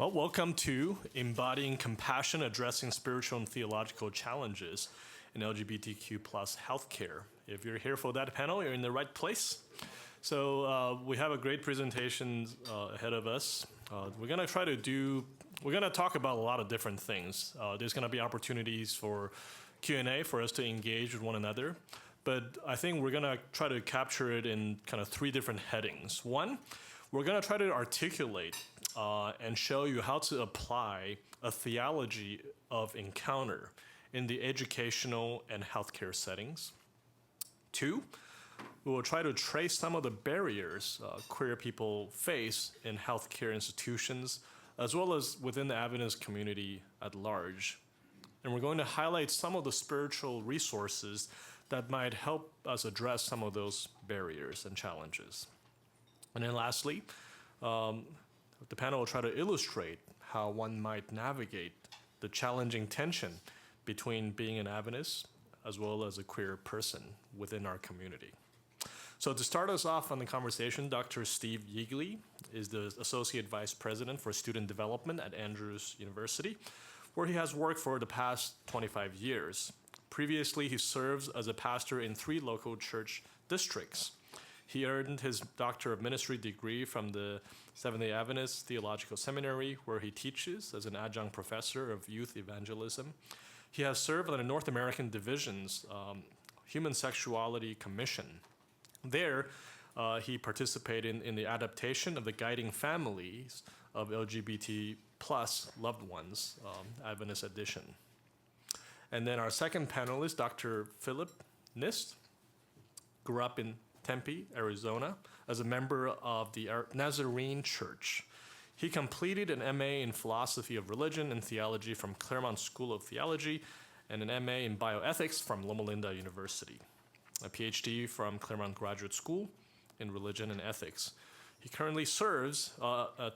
Well, welcome to Embodying Compassion, Addressing Spiritual and Theological Challenges in LGBTQ plus Healthcare. If you're here for that panel, you're in the right place. So we have a great presentation ahead of us. We're going to talk about a lot of different things. There's going to be opportunities for Q&A for us to engage with one another. But I think we're going to try to capture it in kind of three different headings. One, we're going to try to articulate and show you how to apply a theology of encounter in the educational and healthcare settings. Two, we will try to trace some of the barriers queer people face in healthcare institutions, as well as within the Adventist community at large. And we're going to highlight some of the spiritual resources that might help us address some of those barriers and challenges. And then lastly, the panel will try to illustrate how one might navigate the challenging tension between being an Adventist as well as a queer person within our community. So to start us off on the conversation, Dr. Steve Yeagley is the Associate Vice President for Student Development at Andrews University, where he has worked for the past 25 years. Previously, he serves as a pastor in 3 local church districts. He earned his Doctor of Ministry degree from the Seventh-day Adventist Theological Seminary, where he teaches as an adjunct professor of youth evangelism. He has served on the North American Division's Human Sexuality Commission. There, he participated in the adaptation of the Guiding Families of LGBT plus loved ones, Adventist edition. And then our second panelist, Dr. Philip Nist, grew up in Tempe, Arizona, as a member of the Nazarene Church. He completed an MA in Philosophy of Religion and Theology from Claremont School of Theology and an MA in Bioethics from Loma Linda University, a PhD from Claremont Graduate School in Religion and Ethics. He currently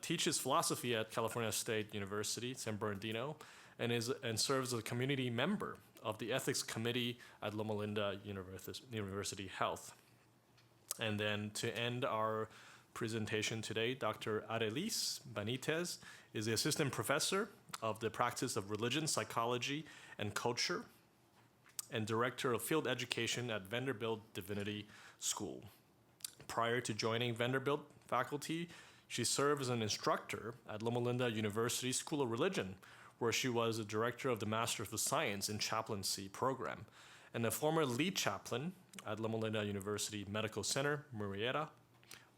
teaches philosophy at California State University, San Bernardino, and serves as a community member of the Ethics Committee at Loma Linda University Health. And then to end our presentation today, Dr. Arelis Benitez is the Assistant Professor of the Practice of Religion, Psychology, and Culture, and Director of Field Education at Vanderbilt Divinity School. Prior to joining Vanderbilt faculty, she served as an instructor at Loma Linda University School of Religion, where she was the director of the Master of Science in Chaplaincy program, and a former lead chaplain at Loma Linda University Medical Center, Murrieta,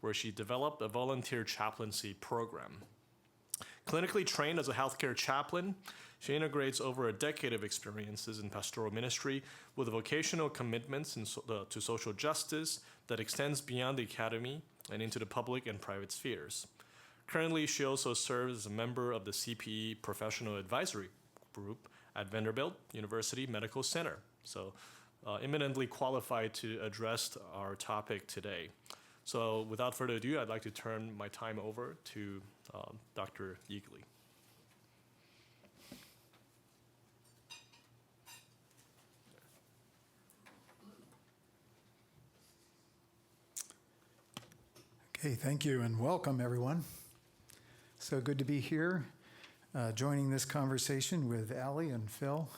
where she developed a volunteer chaplaincy program. Clinically trained as a healthcare chaplain, she integrates over a decade of experiences in pastoral ministry with vocational commitments to social justice that extends beyond the academy and into the public and private spheres. Currently, she also serves as a member of the CPE Professional Advisory Group at Vanderbilt University Medical Center. So eminently qualified to address our topic today. So without further ado, I'd like to turn my time over to Dr. Yeagley. Okay, thank you and welcome everyone. So good to be here, joining this conversation with Ali and Phil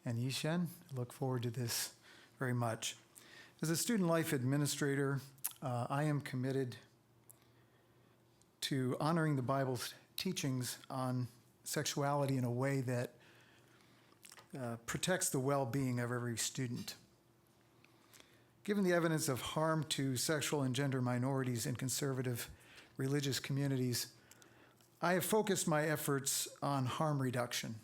and Shen. I look forward to this very much. As a student life administrator, I am committed to honoring the Bible's teachings on sexuality in a way that protects the well-being of every student. Given the evidence of harm to sexual and gender minorities in conservative religious communities, I have focused my efforts on harm reduction.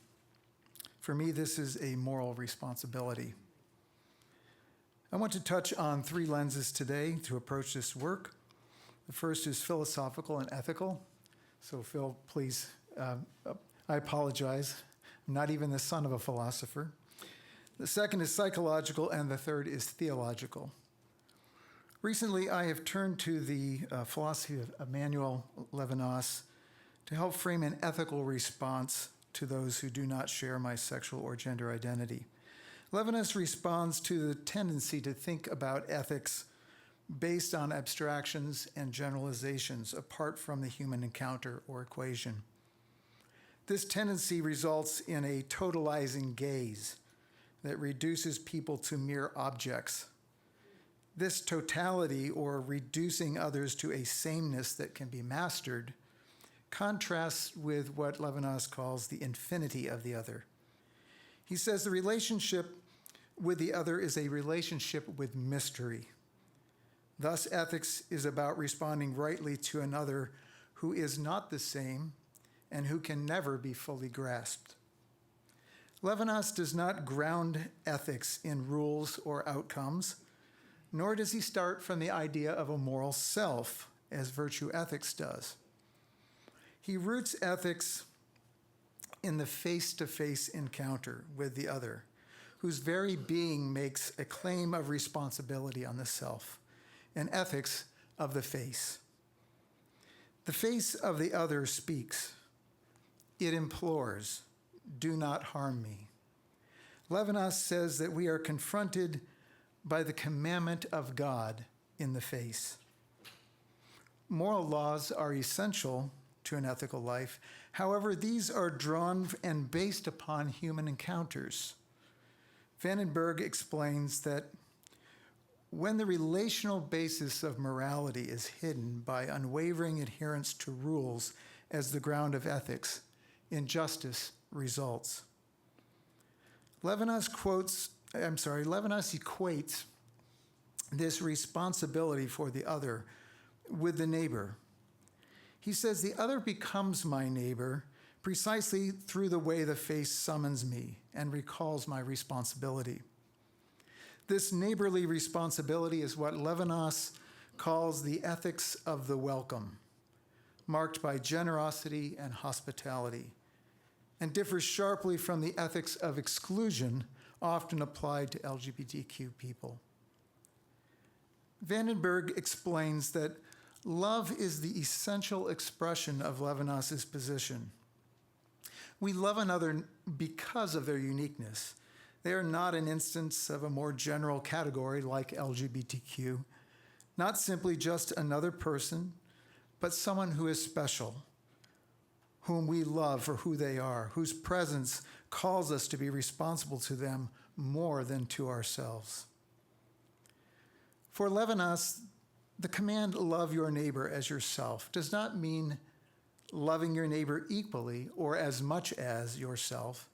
For me, this is a moral responsibility. I want to touch on 3 lenses today to approach this work. The first is philosophical and ethical. So Phil, please, I apologize. I'm not even the son of a philosopher. The second is psychological, and the third is theological. Recently, I have turned to the philosophy of Emmanuel Levinas to help frame an ethical response to those who do not share my sexual or gender identity. Levinas responds to the tendency to think about ethics based on abstractions and generalizations apart from the human encounter or equation. This tendency results in a totalizing gaze that reduces people to mere objects. This totality, or reducing others to a sameness that can be mastered, contrasts with what Levinas calls the infinity of the other. He says the relationship with the other is a relationship with mystery. Thus, ethics is about responding rightly to another who is not the same and who can never be fully grasped. Levinas does not ground ethics in rules or outcomes, nor does he start from the idea of a moral self, as virtue ethics does. He roots ethics in the face-to-face encounter with the other, whose very being makes a claim of responsibility on the self, an ethics of the face. The face of the other speaks. It implores, "Do not harm me." Levinas says that we are confronted by the commandment of God in the face. Moral laws are essential to an ethical life. However, these are drawn and based upon human encounters. Vandenberg explains that when the relational basis of morality is hidden by unwavering adherence to rules as the ground of ethics, injustice results. Levinas equates this responsibility for the other with the neighbor. He says the other becomes my neighbor precisely through the way the face summons me and recalls my responsibility. This neighborly responsibility is what Levinas calls the ethics of the welcome, marked by generosity and hospitality, and differs sharply from the ethics of exclusion often applied to LGBTQ people. Vandenberg explains that love is the essential expression of Levinas's position. We love another because of their uniqueness. They are not an instance of a more general category like LGBTQ, not simply just another person, but someone who is special, whom we love for who they are, whose presence calls us to be responsible to them more than to ourselves. For Levinas, the command, "Love your neighbor as yourself," does not mean loving your neighbor equally or as much as yourself.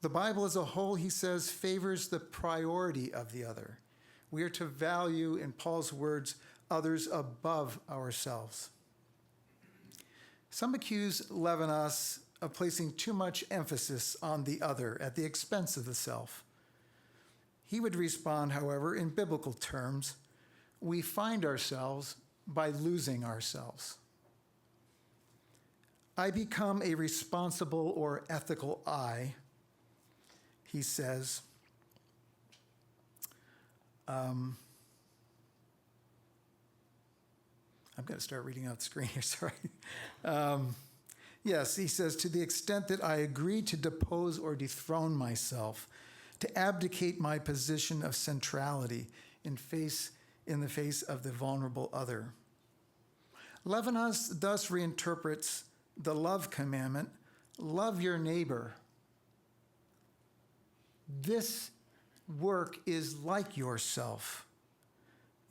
The Bible as a whole, he says, favors the priority of the other. We are to value, in Paul's words, others above ourselves. Some accuse Levinas of placing too much emphasis on the other at the expense of the self. He would respond, however, in biblical terms, we find ourselves by losing ourselves. I become a responsible or ethical I, he says. I'm going to start reading out the screen here, sorry. Yes, he says, to the extent that I agree to depose or dethrone myself, to abdicate my position of centrality in the face of the vulnerable other. Levinas thus reinterprets the love commandment, love your neighbor. This work is like yourself.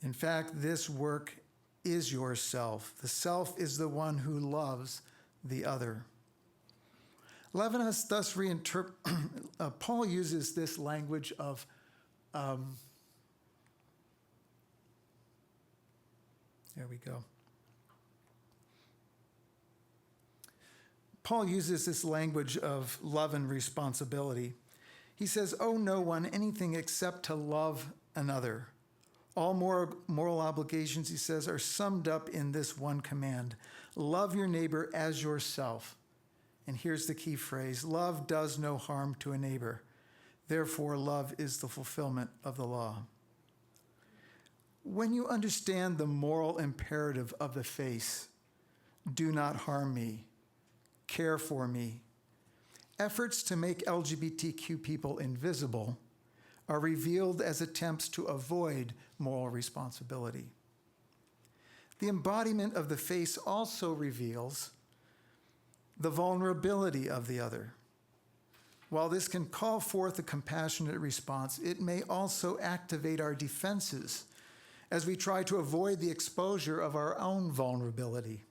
In fact, this work is yourself. The self is the one who loves the other. Levinas thus Paul uses this language of there we go. Paul uses this language of love and responsibility. He says, owe no one anything except to love another. All moral obligations, he says, are summed up in this one command. Love your neighbor as yourself. And here's the key phrase, love does no harm to a neighbor. Therefore, love is the fulfillment of the law. When you understand the moral imperative of the face, do not harm me, care for me, efforts to make LGBTQ people invisible are revealed as attempts to avoid moral responsibility. The embodiment of the face also reveals the vulnerability of the other. While this can call forth a compassionate response, it may also activate our defenses as we try to avoid the exposure of our own vulnerability.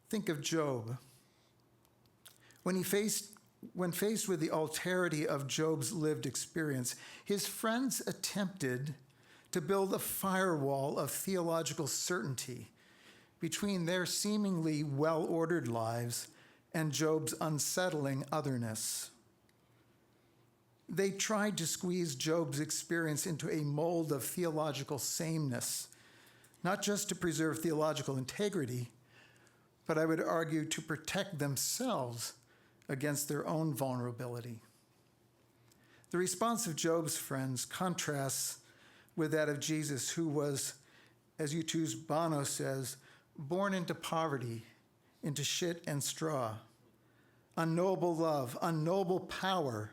Think of Job. When faced with the alterity of Job's lived experience, his friends attempted to build a firewall of theological certainty between their seemingly well-ordered lives and Job's unsettling otherness. They tried to squeeze Job's experience into a mold of theological sameness, not just to preserve theological integrity, but I would argue to protect themselves against their own vulnerability. The response of Job's friends contrasts with that of Jesus, who was, as U2's Bono says, born into poverty, into shit and straw. Unknowable love, unknowable power,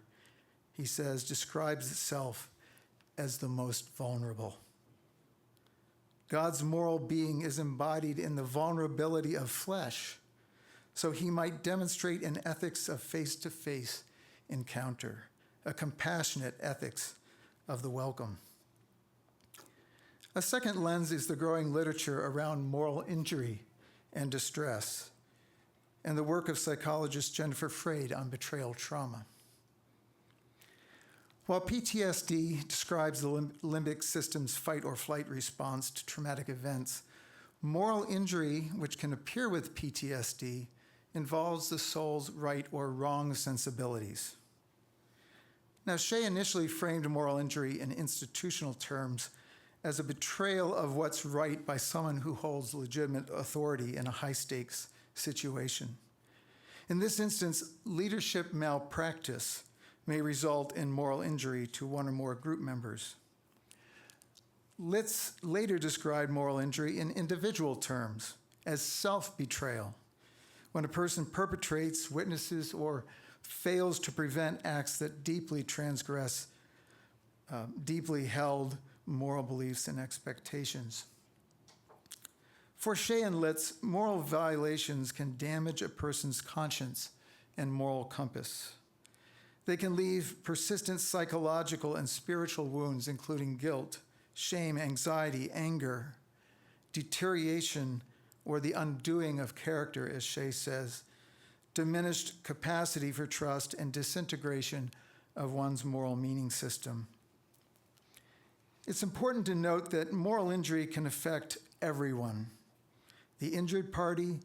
he says, describes itself as the most vulnerable. God's moral being is embodied in the vulnerability of flesh, so he might demonstrate an ethics of face-to-face encounter, a compassionate ethics of the welcome. A second lens is the growing literature around moral injury and distress, and the work of psychologist Jennifer Freyd on betrayal trauma. While PTSD describes the limbic system's fight or flight response to traumatic events, moral injury, which can appear with PTSD, involves the soul's right or wrong sensibilities. Now, Shen initially framed moral injury in institutional terms as a betrayal of what's right by someone who holds legitimate authority in a high-stakes situation. In this instance, leadership malpractice may result in moral injury to one or more group members. Litz later described moral injury in individual terms as self-betrayal, when a person perpetrates, witnesses, or fails to prevent acts that deeply transgress deeply held moral beliefs and expectations. For Shen and Litz, moral violations can damage a person's conscience and moral compass. They can leave persistent psychological and spiritual wounds, including guilt, shame, anxiety, anger, deterioration, or the undoing of character, as Shen says, diminished capacity for trust, and disintegration of one's moral meaning system. It's important to note that moral injury can affect everyone, the injured party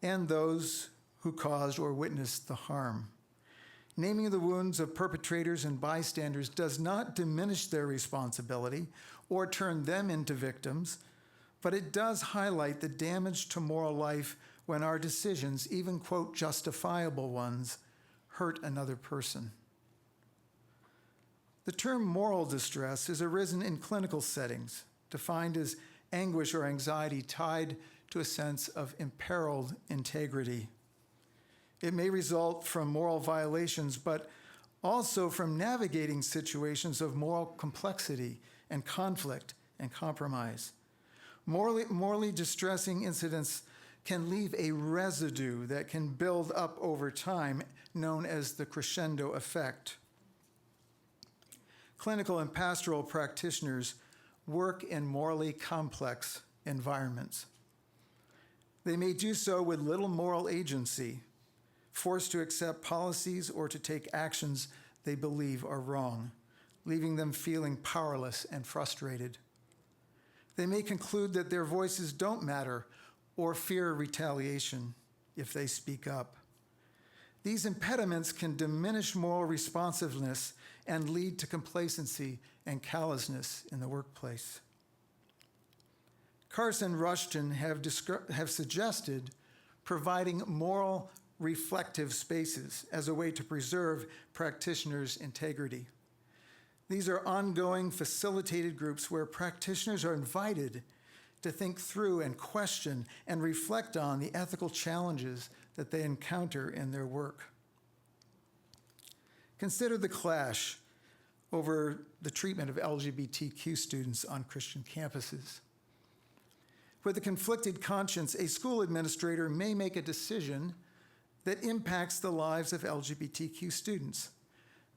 and those who caused or witnessed the harm. Naming the wounds of perpetrators and bystanders does not diminish their responsibility or turn them into victims, but it does highlight the damage to moral life when our decisions, even quote justifiable ones, hurt another person. The term moral distress has arisen in clinical settings, defined as anguish or anxiety tied to a sense of imperiled integrity. It may result from moral violations, but also from navigating situations of moral complexity and conflict and compromise. Morally distressing incidents can leave a residue that can build up over time, known as the crescendo effect. Clinical and pastoral practitioners work in morally complex environments. They may do so with little moral agency, forced to accept policies or to take actions they believe are wrong, leaving them feeling powerless and frustrated. They may conclude that their voices don't matter or fear retaliation if they speak up. These impediments can diminish moral responsiveness and lead to complacency and callousness in the workplace. Carson and Rushton have suggested providing moral reflective spaces as a way to preserve practitioners' integrity. These are ongoing, facilitated groups where practitioners are invited to think through and question and reflect on the ethical challenges that they encounter in their work. Consider the clash over the treatment of LGBTQ students on Christian campuses. With a conflicted conscience, a school administrator may make a decision that impacts the lives of LGBTQ students,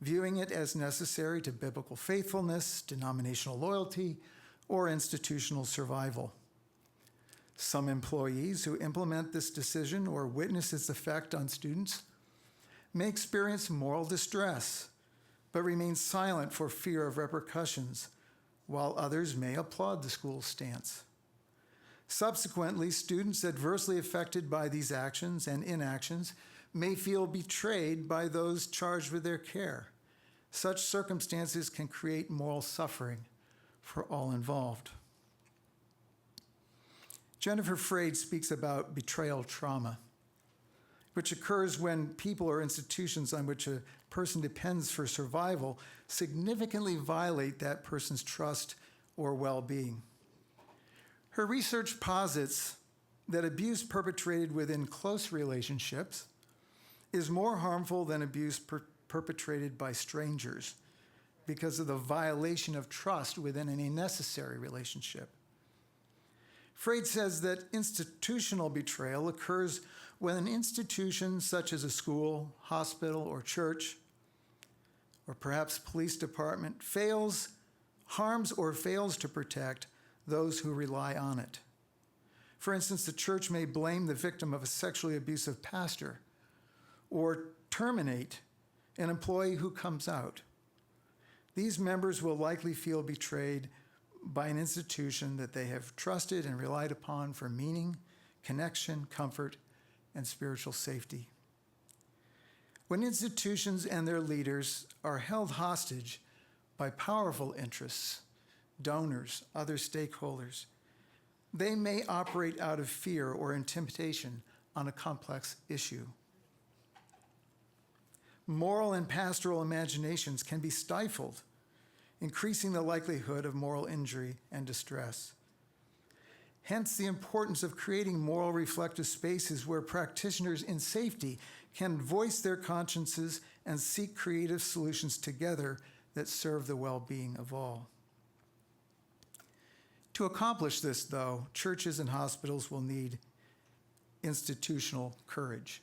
viewing it as necessary to biblical faithfulness, denominational loyalty, or institutional survival. Some employees who implement this decision or witness its effect on students may experience moral distress, but remain silent for fear of repercussions, while others may applaud the school's stance. Subsequently, students adversely affected by these actions and inactions may feel betrayed by those charged with their care. Such circumstances can create moral suffering for all involved. Jennifer Freyd speaks about betrayal trauma, which occurs when people or institutions on which a person depends for survival significantly violate that person's trust or well-being. Her research posits that abuse perpetrated within close relationships is more harmful than abuse perpetrated by strangers because of the violation of trust within any necessary relationship. Freyd says that institutional betrayal occurs when an institution such as a school, hospital, or church, or perhaps police department, harms or fails to protect those who rely on it. For instance, the church may blame the victim of a sexually abusive pastor or terminate an employee who comes out. These members will likely feel betrayed by an institution that they have trusted and relied upon for meaning, connection, comfort, and spiritual safety. When institutions and their leaders are held hostage by powerful interests, donors, other stakeholders, they may operate out of fear or intimidation on a complex issue. Moral and pastoral imaginations can be stifled, increasing the likelihood of moral injury and distress. Hence, the importance of creating moral reflective spaces where practitioners in safety can voice their consciences and seek creative solutions together that serve the well-being of all. To accomplish this, though, churches and hospitals will need institutional courage,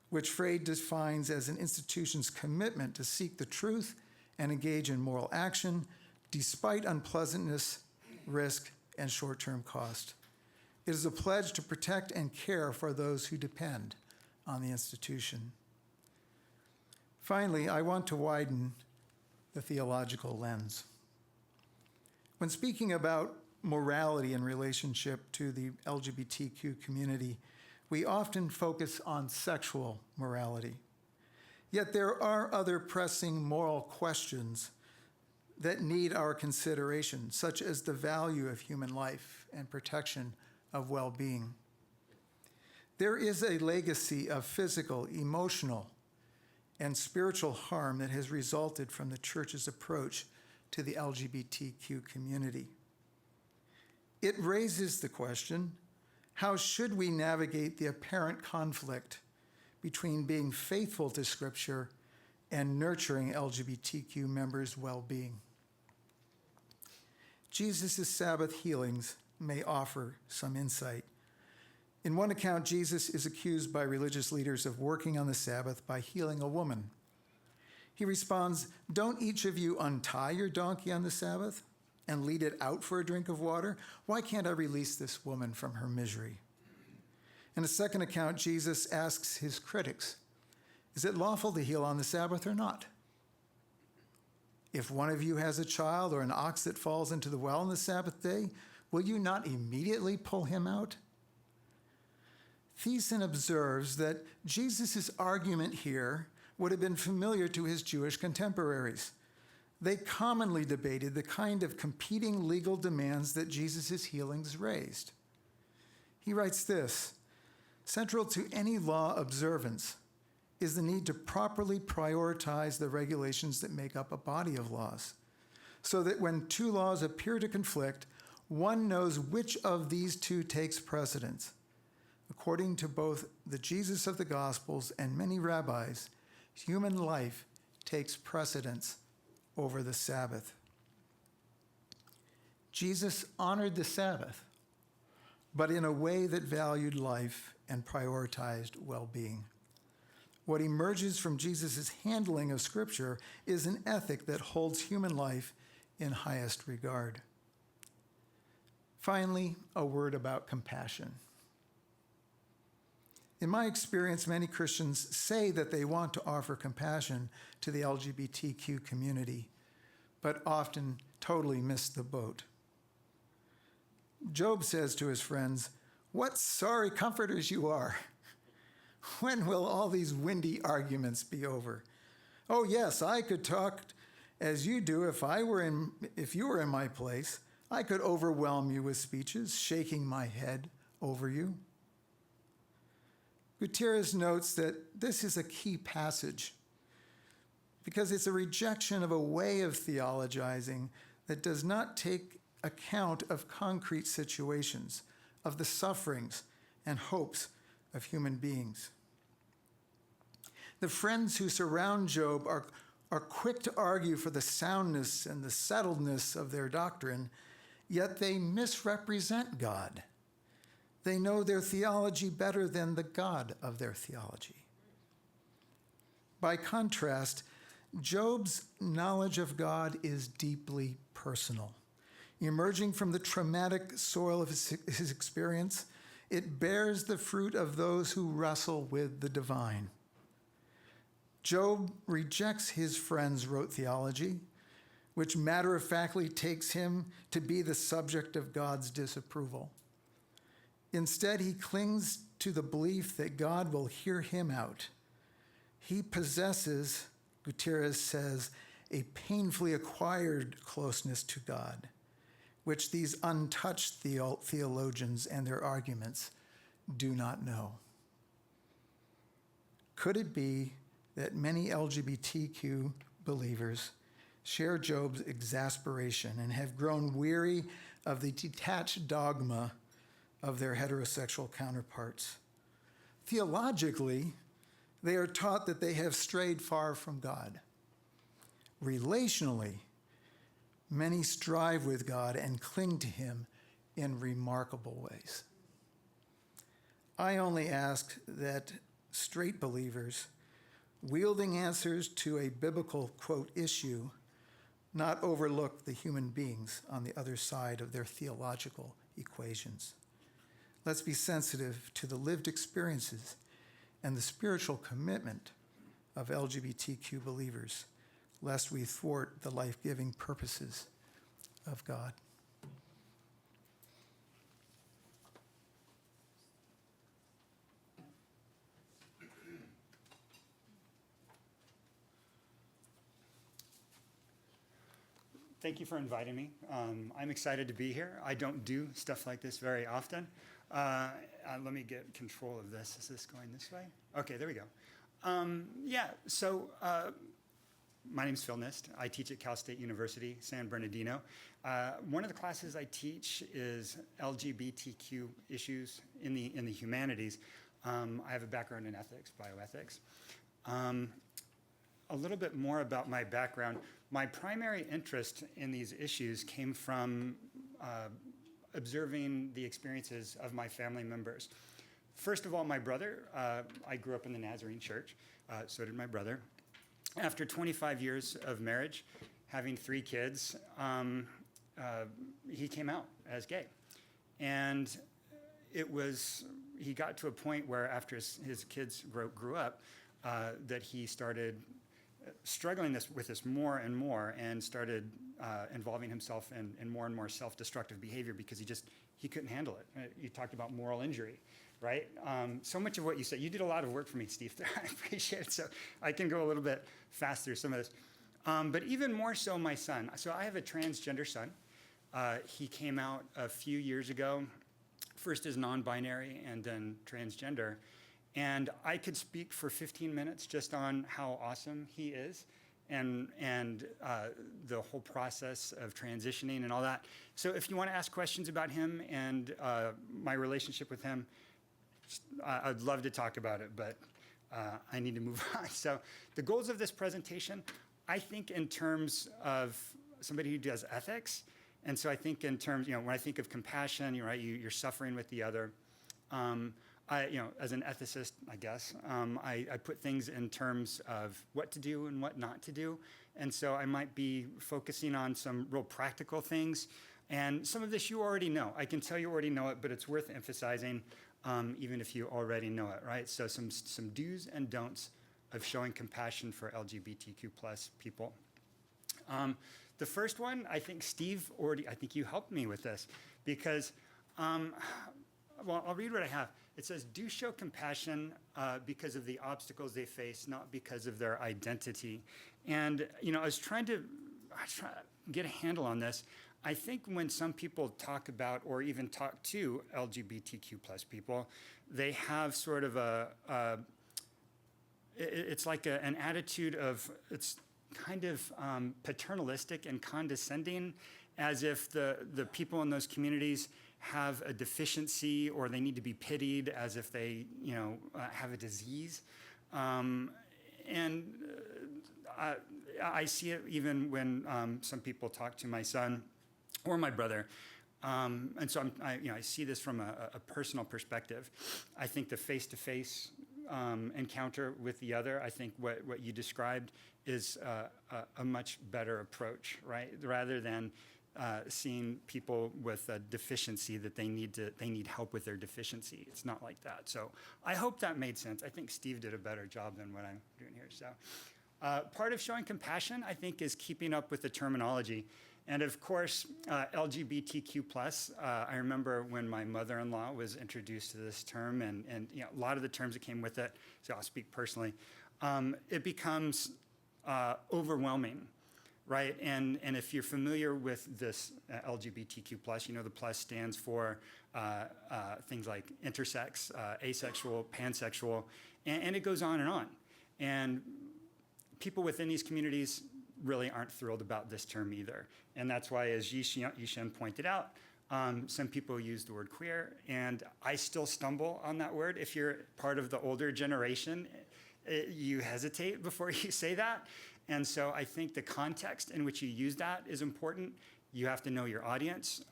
which Freyd defines as an institution's commitment to seek the truth and engage in moral action despite unpleasantness, risk, and short-term cost. It is a pledge to protect and care for those who depend on the institution. Finally, I want to widen the theological lens. When speaking about morality in relationship to the LGBTQ community, we often focus on sexual morality. Yet there are other pressing moral questions that need our consideration, such as the value of human life and protection of well-being. There is a legacy of physical, emotional, and spiritual harm that has resulted from the church's approach to the LGBTQ community. It raises the question, how should we navigate the apparent conflict between being faithful to Scripture and nurturing LGBTQ members' well-being? Jesus' Sabbath healings may offer some insight. In one account, Jesus is accused by religious leaders of working on the Sabbath by healing a woman. He responds, "Don't each of you untie your donkey on the Sabbath and lead it out for a drink of water? Why can't I release this woman from her misery?" In a second account, Jesus asks his critics, "Is it lawful to heal on the Sabbath or not? If one of you has a child or an ox that falls into the well on the Sabbath day, will you not immediately pull him out?" Thiessen observes that Jesus' argument here would have been familiar to his Jewish contemporaries. They commonly debated the kind of competing legal demands that Jesus' healings raised. He writes this, "Central to any law observance is the need to properly prioritize the regulations that make up a body of laws, so that when two laws appear to conflict, one knows which of these two takes precedence. According to both the Jesus of the Gospels and many rabbis, human life takes precedence over the Sabbath." Jesus honored the Sabbath, but in a way that valued life and prioritized well-being. What emerges from Jesus' handling of Scripture is an ethic that holds human life in highest regard. Finally, a word about compassion. In my experience, many Christians say that they want to offer compassion to the LGBTQ community, but often totally miss the boat. Job says to his friends, "What sorry comforters you are. When will all these windy arguments be over? Oh yes, I could talk as you do if you were in my place. I could overwhelm you with speeches, shaking my head over you." Gutierrez notes that this is a key passage because it's a rejection of a way of theologizing that does not take account of concrete situations, of the sufferings and hopes of human beings. The friends who surround Job are quick to argue for the soundness and the settledness of their doctrine, yet they misrepresent God. They know their theology better than the God of their theology. By contrast, Job's knowledge of God is deeply personal. Emerging from the traumatic soil of his experience, it bears the fruit of those who wrestle with the divine. Job rejects his friends' rote theology, which matter-of-factly takes him to be the subject of God's disapproval. Instead, he clings to the belief that God will hear him out. He possesses, Gutierrez says, a painfully acquired closeness to God, which these untouched theologians and their arguments do not know. Could it be that many LGBTQ believers share Job's exasperation and have grown weary of the detached dogma of their heterosexual counterparts? Theologically, they are taught that they have strayed far from God. Relationally, many strive with God and cling to him in remarkable ways. I only ask that straight believers, wielding answers to a biblical, quote, issue, not overlook the human beings on the other side of their theological equations. Let's be sensitive to the lived experiences and the spiritual commitment of LGBTQ believers, lest we thwart the life-giving purposes of God. Thank you for inviting me. I'm excited to be here. I don't do stuff like this very often. Let me get control of this. Is this going this way? Okay, there we go. My name's Phil Nist. I teach at Cal State University, San Bernardino. One of the classes I teach is LGBTQ issues in the humanities. I have a background in ethics, bioethics. A little bit more about my background. My primary interest in these issues came from observing the experiences of my family members. First of all, my brother, I grew up in the Nazarene church, so did my brother. After 25 years of marriage, having 3 kids, he came out as gay. And he got to a point where after his kids grew up, that he started struggling with this more and more and started involving himself in more and more self-destructive behavior because he couldn't handle it. You talked about moral injury, right? So much of what you said, you did a lot of work for me, Steve. I appreciate it. So I can go a little bit fast through some of this. But even more so my son. So I have a transgender son. He came out a few years ago, first as non-binary and then transgender. And I could speak for 15 minutes just on how awesome he is and the whole process of transitioning and all that. So if you want to ask questions about him and my relationship with him, I'd love to talk about it, but I need to move on. So the goals of this presentation, I think in terms of somebody who does ethics And so I think in terms, when I think of compassion, right, you're suffering with the other. As an ethicist, I guess, I put things in terms of what to do and what not to do. And so I might be focusing on some real practical things. And some of this you already know. I can tell you already know it, but it's worth emphasizing even if you already know it, right? So some do's and don'ts of showing compassion for LGBTQ plus people. The first one, I think I think you helped me with this because, I'll read what I have. It says, do show compassion because of the obstacles they face, not because of their identity. And, I was trying to get a handle on this. I think when some people talk about or even talk to LGBTQ plus people, they have sort of it's like an attitude of, it's kind of paternalistic and condescending, as if the people in those communities have a deficiency or they need to be pitied, as if they, have a disease. I see it even when some people talk to my son or my brother. And so I see this from a personal perspective. I think the face-to-face encounter with the other, I think what you described is a much better approach, right? Rather than seeing people with a deficiency that they need help with their deficiency. It's not like that. So I hope that made sense. I think Steve did a better job than what I'm doing here. So part of showing compassion, I think, is keeping up with the terminology. And of course, LGBTQ plus, I remember when my mother-in-law was introduced to this term and a lot of the terms that came with it, so I'll speak personally, it becomes overwhelming, right? And if you're familiar with this LGBTQ plus, the plus stands for things like intersex, asexual, pansexual, and it goes on and on. And people within these communities really aren't thrilled about this term either. And that's why, as Shen pointed out, some people use the word queer, and I still stumble on that word. If you're part of the older generation, you hesitate before you say that. And so I think the context in which you use that is important. You have to know your audience.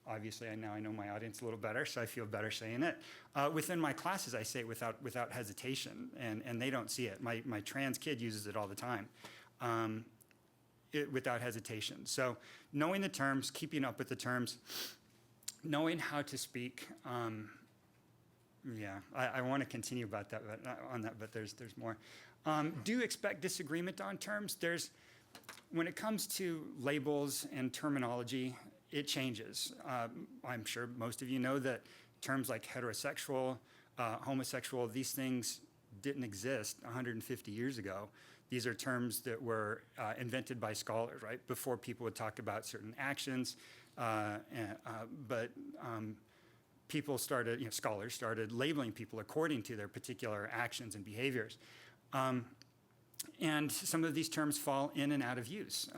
Obviously, now I know my audience a little better, so I feel better saying it. Within my classes, I say it without hesitation, and they don't see it. My trans kid uses it all the time. Without hesitation. So knowing the terms, keeping up with the terms, knowing how to speak. I want to continue about that, but there's more. Do expect disagreement on terms. When it comes to labels and terminology, it changes. I'm sure most of you know that terms like heterosexual, homosexual, these things didn't exist 150 years ago. These are terms that were invented by scholars, right? Before people would talk about certain actions, but scholars started labeling people according to their particular actions and behaviors. And some of these terms fall in and out of use.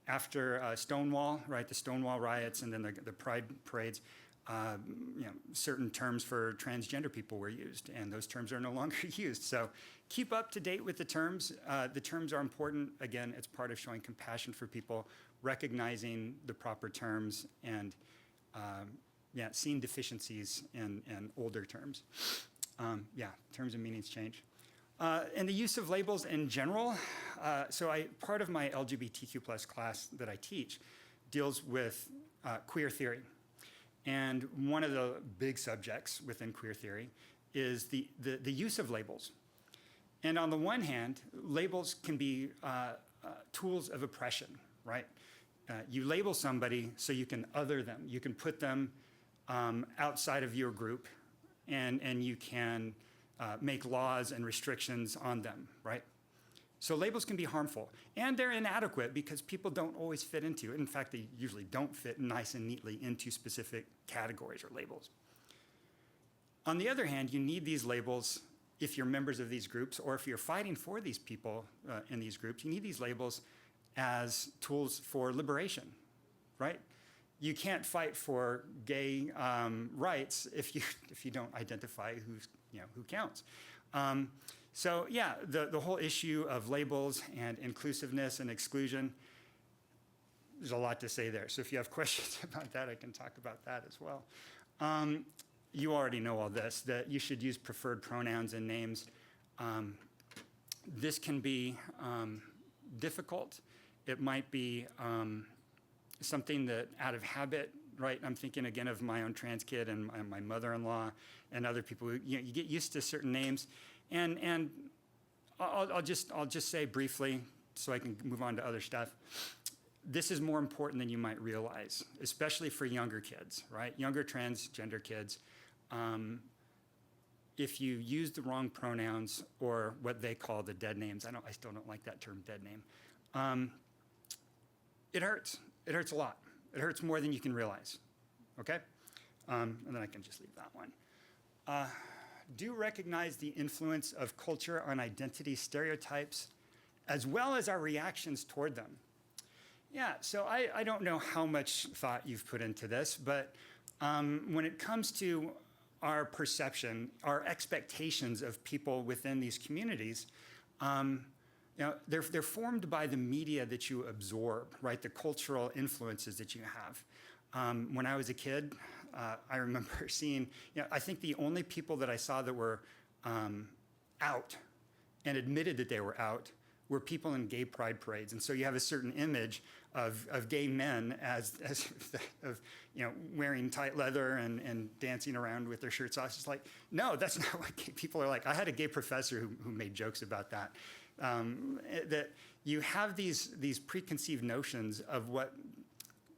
After Stonewall, right, the Stonewall riots and then the Pride parades, certain terms for transgender people were used, and those terms are no longer used. So keep up to date with the terms. The terms are important. Again, it's part of showing compassion for people, recognizing the proper terms, and seeing deficiencies in older terms. Terms and meanings change. And the use of labels in general. Part of my LGBTQ plus class that I teach deals with queer theory. And one of the big subjects within queer theory is the use of labels. And on the one hand, labels can be tools of oppression, right? You label somebody so you can other them. You can put them outside of your group, and you can make laws and restrictions on them, right? So labels can be harmful, and they're inadequate because people don't always fit into it. In fact, they usually don't fit nice and neatly into specific categories or labels. On the other hand, you need these labels if you're members of these groups, or if you're fighting for these people in these groups. You need these labels as tools for liberation, right? You can't fight for gay rights if you don't identify who counts. The whole issue of labels and inclusiveness and exclusion, there's a lot to say there. So if you have questions about that, I can talk about that as well. You already know all this, that you should use preferred pronouns and names. This can be difficult. It might be something that out of habit, right? I'm thinking again of my own trans kid and my mother-in-law and other people. You get used to certain names, and I'll just say briefly so I can move on to other stuff. This is more important than you might realize, especially for younger kids, right? Younger transgender kids. If you use the wrong pronouns or what they call the dead names, I still don't like that term, dead name. It hurts. It hurts a lot. It hurts more than you can realize, okay? And then I can just leave that one. Do recognize the influence of culture on identity stereotypes, as well as our reactions toward them. Yeah, so I don't know how much thought you've put into this, but when it comes to our perception, our expectations of people within these communities, they're formed by the media that you absorb, right? The cultural influences that you have. When I was a kid, I remember seeing, I think the only people that I saw that were out and admitted that they were out were people in gay pride parades. And so you have a certain image of gay men as wearing tight leather and dancing around with their shirts off. It's just like, no, that's not what gay people are like. I had a gay professor who made jokes about that. That you have these preconceived notions of what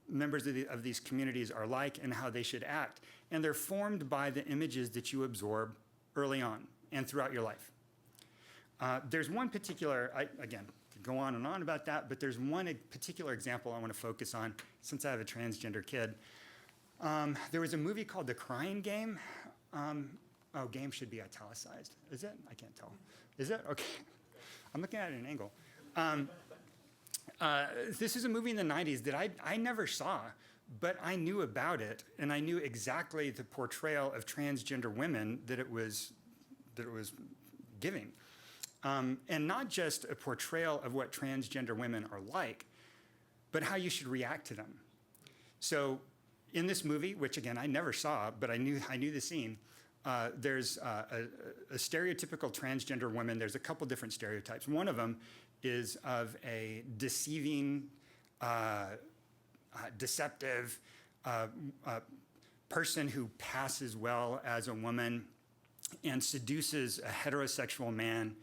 members of these communities are like and how they should act. And they're formed by the images that you absorb early on and throughout your life. There's one particular, again, could go on and on about that, but there's one particular example I want to focus on since I have a transgender kid. There was a movie called The Crying Game. Game should be italicized. Is it? I can't tell. Is it? Okay. I'm looking at it at an angle. This is a movie in the 90s that I never saw, but I knew about it, and I knew exactly the portrayal of transgender women that it was giving. And not just a portrayal of what transgender women are like, but how you should react to them. So in this movie, which again, I never saw, but I knew the scene, there's a stereotypical transgender woman. There's a couple different stereotypes. One of them is of a deceiving, deceptive person who passes well as a woman and seduces a heterosexual man.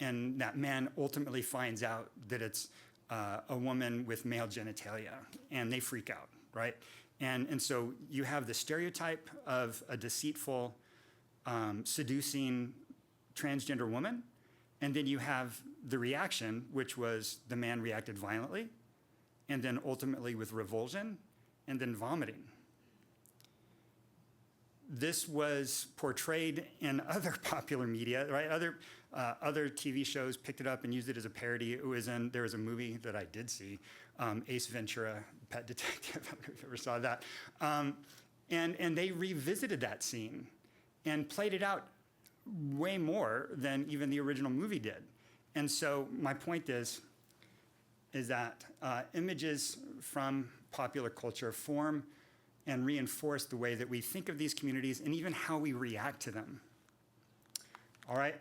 And that man ultimately finds out that it's a woman with male genitalia, and they freak out, right? And so you have the stereotype of a deceitful, seducing transgender woman, and then you have the reaction, which was the man reacted violently, and then ultimately with revulsion, and then vomiting. This was portrayed in other popular media, right? Other TV shows picked it up and used it as a parody. There was a movie that I did see, Ace Ventura, Pet Detective. I don't know if you ever saw that. And they revisited that scene and played it out way more than even the original movie did. And so my point is that images from popular culture form and reinforce the way that we think of these communities and even how we react to them. All right?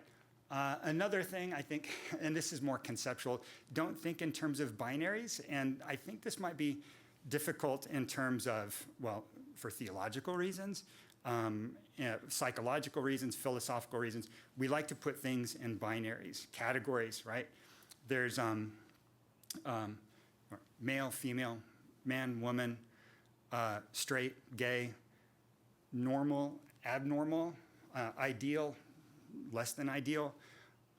Another thing I think, and this is more conceptual, don't think in terms of binaries, and I think this might be difficult in terms of, well, for theological reasons, psychological reasons, philosophical reasons. We like to put things in binaries, categories, right? There's male, female, man, woman, straight, gay, normal, abnormal, ideal, less than ideal.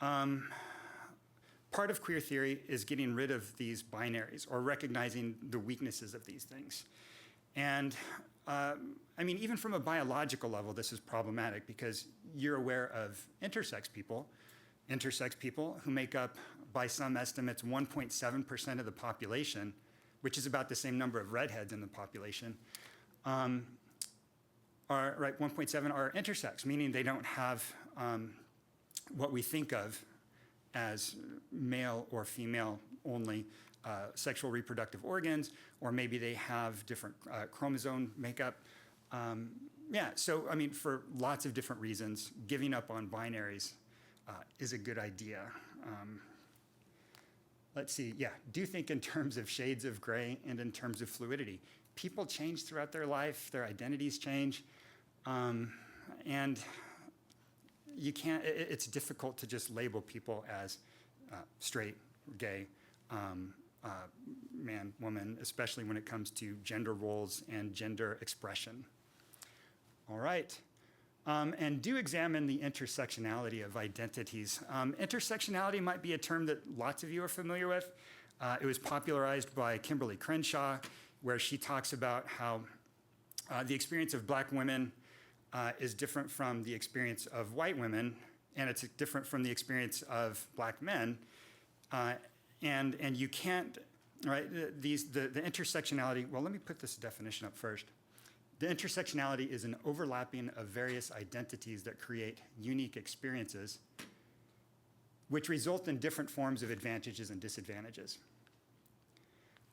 Part of queer theory is getting rid of these binaries or recognizing the weaknesses of these things. And I mean, even from a biological level, this is problematic because you're aware of intersex people who make up, by some estimates, 1.7% of the population, which is about the same number of redheads in the population, are 1.7 are intersex, meaning they don't have what we think of as male or female only sexual reproductive organs, or maybe they have different chromosome makeup. Yeah, so I mean, for lots of different reasons, giving up on binaries is a good idea. Let's see, yeah, do think in terms of shades of gray and in terms of fluidity. People change throughout their life, their identities change, and you can't, it's difficult to just label people as straight, gay, man, woman, especially when it comes to gender roles and gender expression. All right. And do examine the intersectionality of identities. Intersectionality might be a term that lots of you are familiar with. It was popularized by Kimberly Crenshaw, where she talks about how the experience of black women is different from the experience of white women, and it's different from the experience of black men. And you can't, right, the intersectionality, well, let me put this definition up first. The intersectionality is an overlapping of various identities that create unique experiences, which result in different forms of advantages and disadvantages.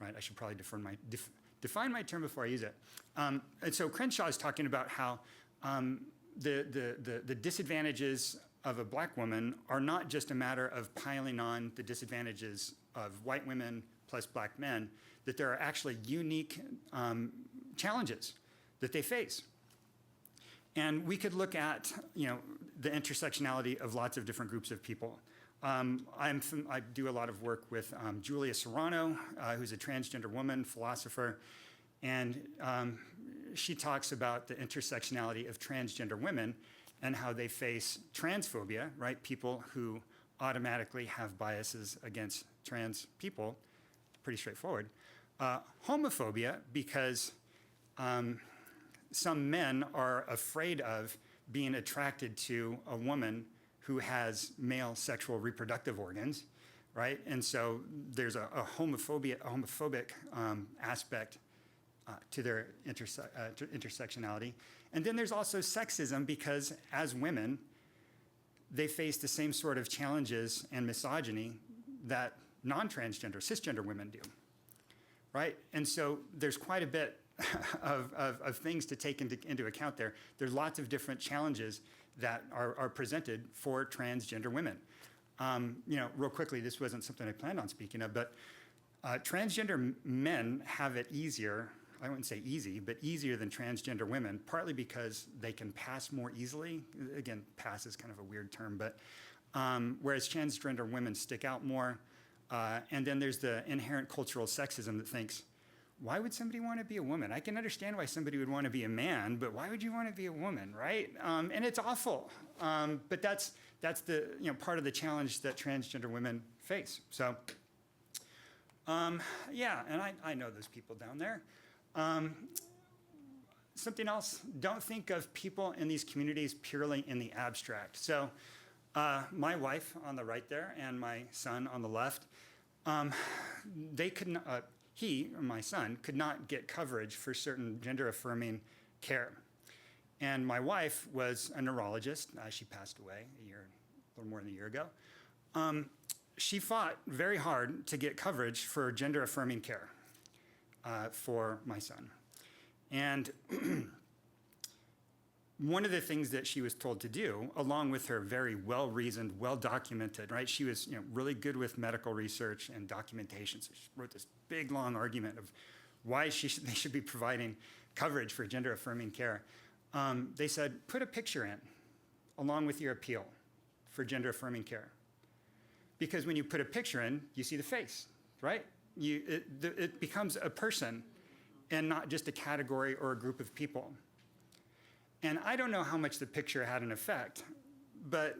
Right, I should probably define my term before I use it. And so Crenshaw is talking about how the disadvantages of a black woman are not just a matter of piling on the disadvantages of white women plus black men, that there are actually unique challenges that they face. And we could look at, the intersectionality of lots of different groups of people. I do a lot of work with Julia Serrano, who's a transgender woman, philosopher, and she talks about the intersectionality of transgender women and how they face transphobia, right? People who automatically have biases against trans people, pretty straightforward. Homophobia, because some men are afraid of being attracted to a woman who has male sexual reproductive organs, right? And so there's a homophobic aspect to their intersectionality. And then there's also sexism, because as women, they face the same sort of challenges and misogyny that non-transgender, cisgender women do, right? And so there's quite a bit of things to take into account there. There's lots of different challenges that are presented for transgender women. Real quickly, this wasn't something I planned on speaking of, but transgender men have it easier, I wouldn't say easy, but easier than transgender women, partly because they can pass more easily. Again, pass is kind of a weird term, but whereas transgender women stick out more. And then there's the inherent cultural sexism that thinks, why would somebody want to be a woman? I can understand why somebody would want to be a man, but why would you want to be a woman, right? And it's awful. But that's the part of the challenge that transgender women face. So, yeah, and I know those people down there. Something else, don't think of people in these communities purely in the abstract. So my wife on the right there and my son on the left, they couldn't, he, or my son, could not get coverage for certain gender-affirming care. And my wife was a neurologist. She passed away a little more than a year ago. She fought very hard to get coverage for gender-affirming care for my son. And one of the things that she was told to do, along with her very well-reasoned, well-documented, right? She was really good with medical research and documentation. So she wrote this big, long argument of why they should be providing coverage for gender-affirming care. They said, put a picture in along with your appeal for gender-affirming care. Because when you put a picture in, you see the face, right? It becomes a person and not just a category or a group of people. And I don't know how much the picture had an effect, but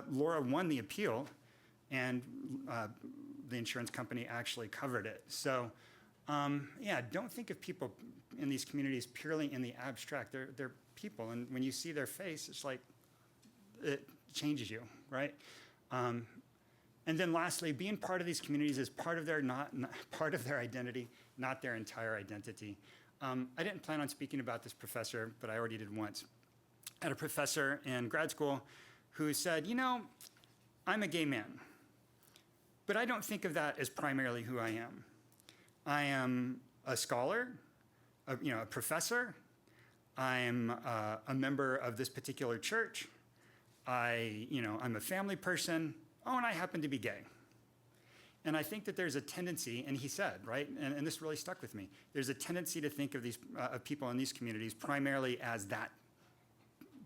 Laura won the appeal, and the insurance company actually covered it. So, yeah, don't think of people in these communities purely in the abstract. They're people, and when you see their face, it's like it changes you, right? And then lastly, being part of these communities is part of their part of their identity, not their entire identity. I didn't plan on speaking about this professor, but I already did once. I had a professor in grad school who said, I'm a gay man, But I don't think of that as primarily who I am. I am a scholar, a professor. I'm a member of this particular church. I'm a family person. Oh, and I happen to be gay. And I think that there's a tendency, and he said, right, and this really stuck with me, there's a tendency to think of these of people in these communities primarily as that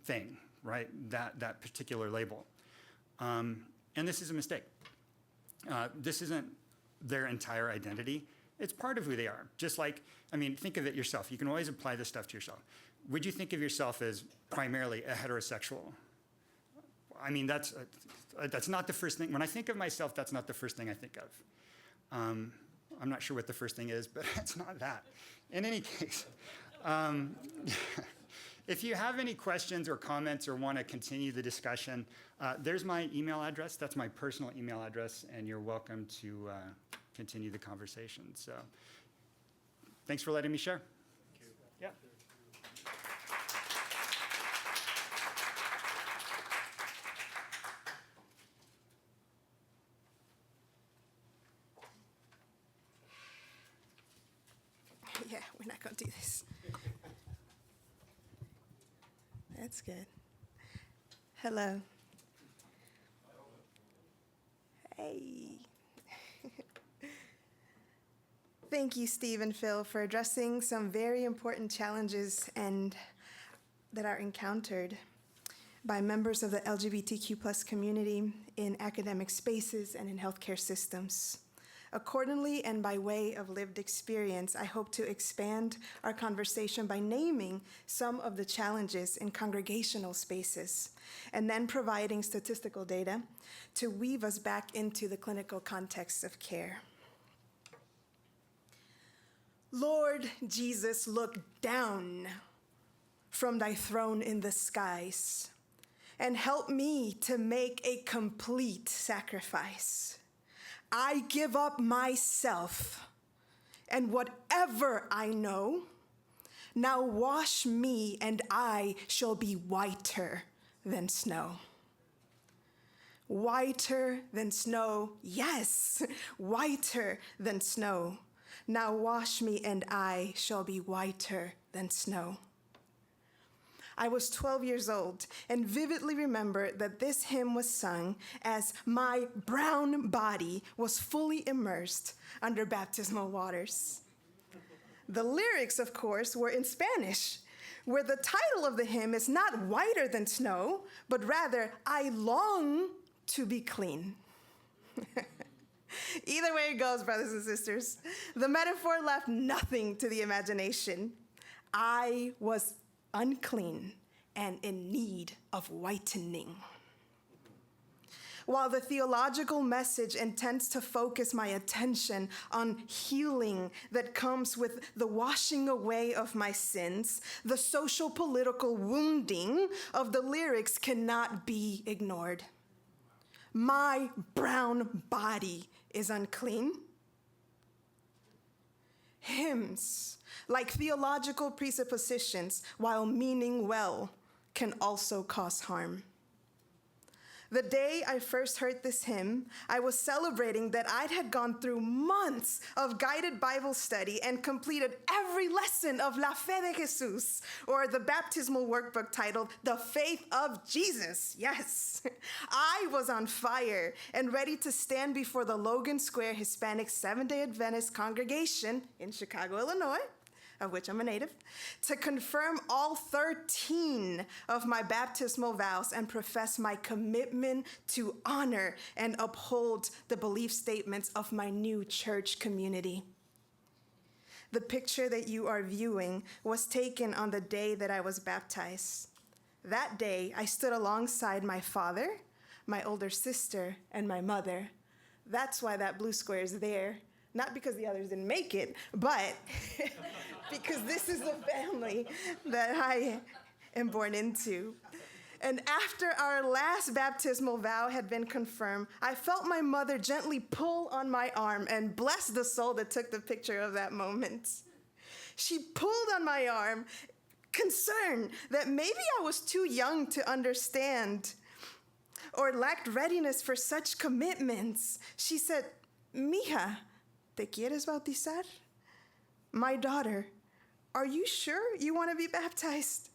thing, right, that particular label. And this is a mistake. This isn't their entire identity. It's part of who they are. Just like, think of it yourself. You can always apply this stuff to yourself. Would you think of yourself as primarily a heterosexual? That's not the first thing. When I think of myself, that's not the first thing I think of. I'm not sure what the first thing is, but it's not that. In any case, if you have any questions or comments or want to continue the discussion, there's my email address. That's my personal email address, and you're welcome to continue the conversation. So thanks for letting me share. Thank you. Yeah. Yeah, we're not going to do this. That's good. Hello. Hey. Thank you, Steve and Phil, for addressing some very important challenges that are encountered by members of the LGBTQ+ community in academic spaces and in healthcare systems. Accordingly, and by way of lived experience, I hope to expand our conversation by naming some of the challenges in congregational spaces, and then providing statistical data to weave us back into the clinical context of care. Lord Jesus, look down from thy throne in the skies and help me to make a complete sacrifice. I give up myself and whatever I know. Now wash me and I shall be whiter than snow. Whiter than snow, yes, whiter than snow. Now wash me and I shall be whiter than snow. I was 12 years old and vividly remember that this hymn was sung as my brown body was fully immersed under baptismal waters. The lyrics, of course, were in Spanish, where the title of the hymn is not whiter than snow, but rather, I long to be clean. Either way it goes, brothers and sisters, the metaphor left nothing to the imagination. I was unclean and in need of whitening. While the theological message intends to focus my attention on healing that comes with the washing away of my sins, the social political wounding of the lyrics cannot be ignored. My brown body is unclean. Hymns, like theological presuppositions, while meaning well, can also cause harm. The day I first heard this hymn, I was celebrating that I had gone through months of guided Bible study and completed every lesson of La Fe de Jesús, or the baptismal workbook titled The Faith of Jesus. Yes, I was on fire and ready to stand before the Logan Square Hispanic Seventh-day Adventist congregation in Chicago, Illinois, of which I'm a native, to confirm all 13 of my baptismal vows and profess my commitment to honor and uphold the belief statements of my new church community. The picture that you are viewing was taken on the day that I was baptized. That day, I stood alongside my father, my older sister, and my mother. That's why that blue square is there. Not because the others didn't make it, but because this is the family that I am born into. And after our last baptismal vow had been confirmed, I felt my mother gently pull on my arm, and bless the soul that took the picture of that moment. She pulled on my arm, concerned that maybe I was too young to understand. or lacked readiness for such commitments. She said, "Mija, ¿te quieres bautizar?" My daughter, "Are you sure you want to be baptized?"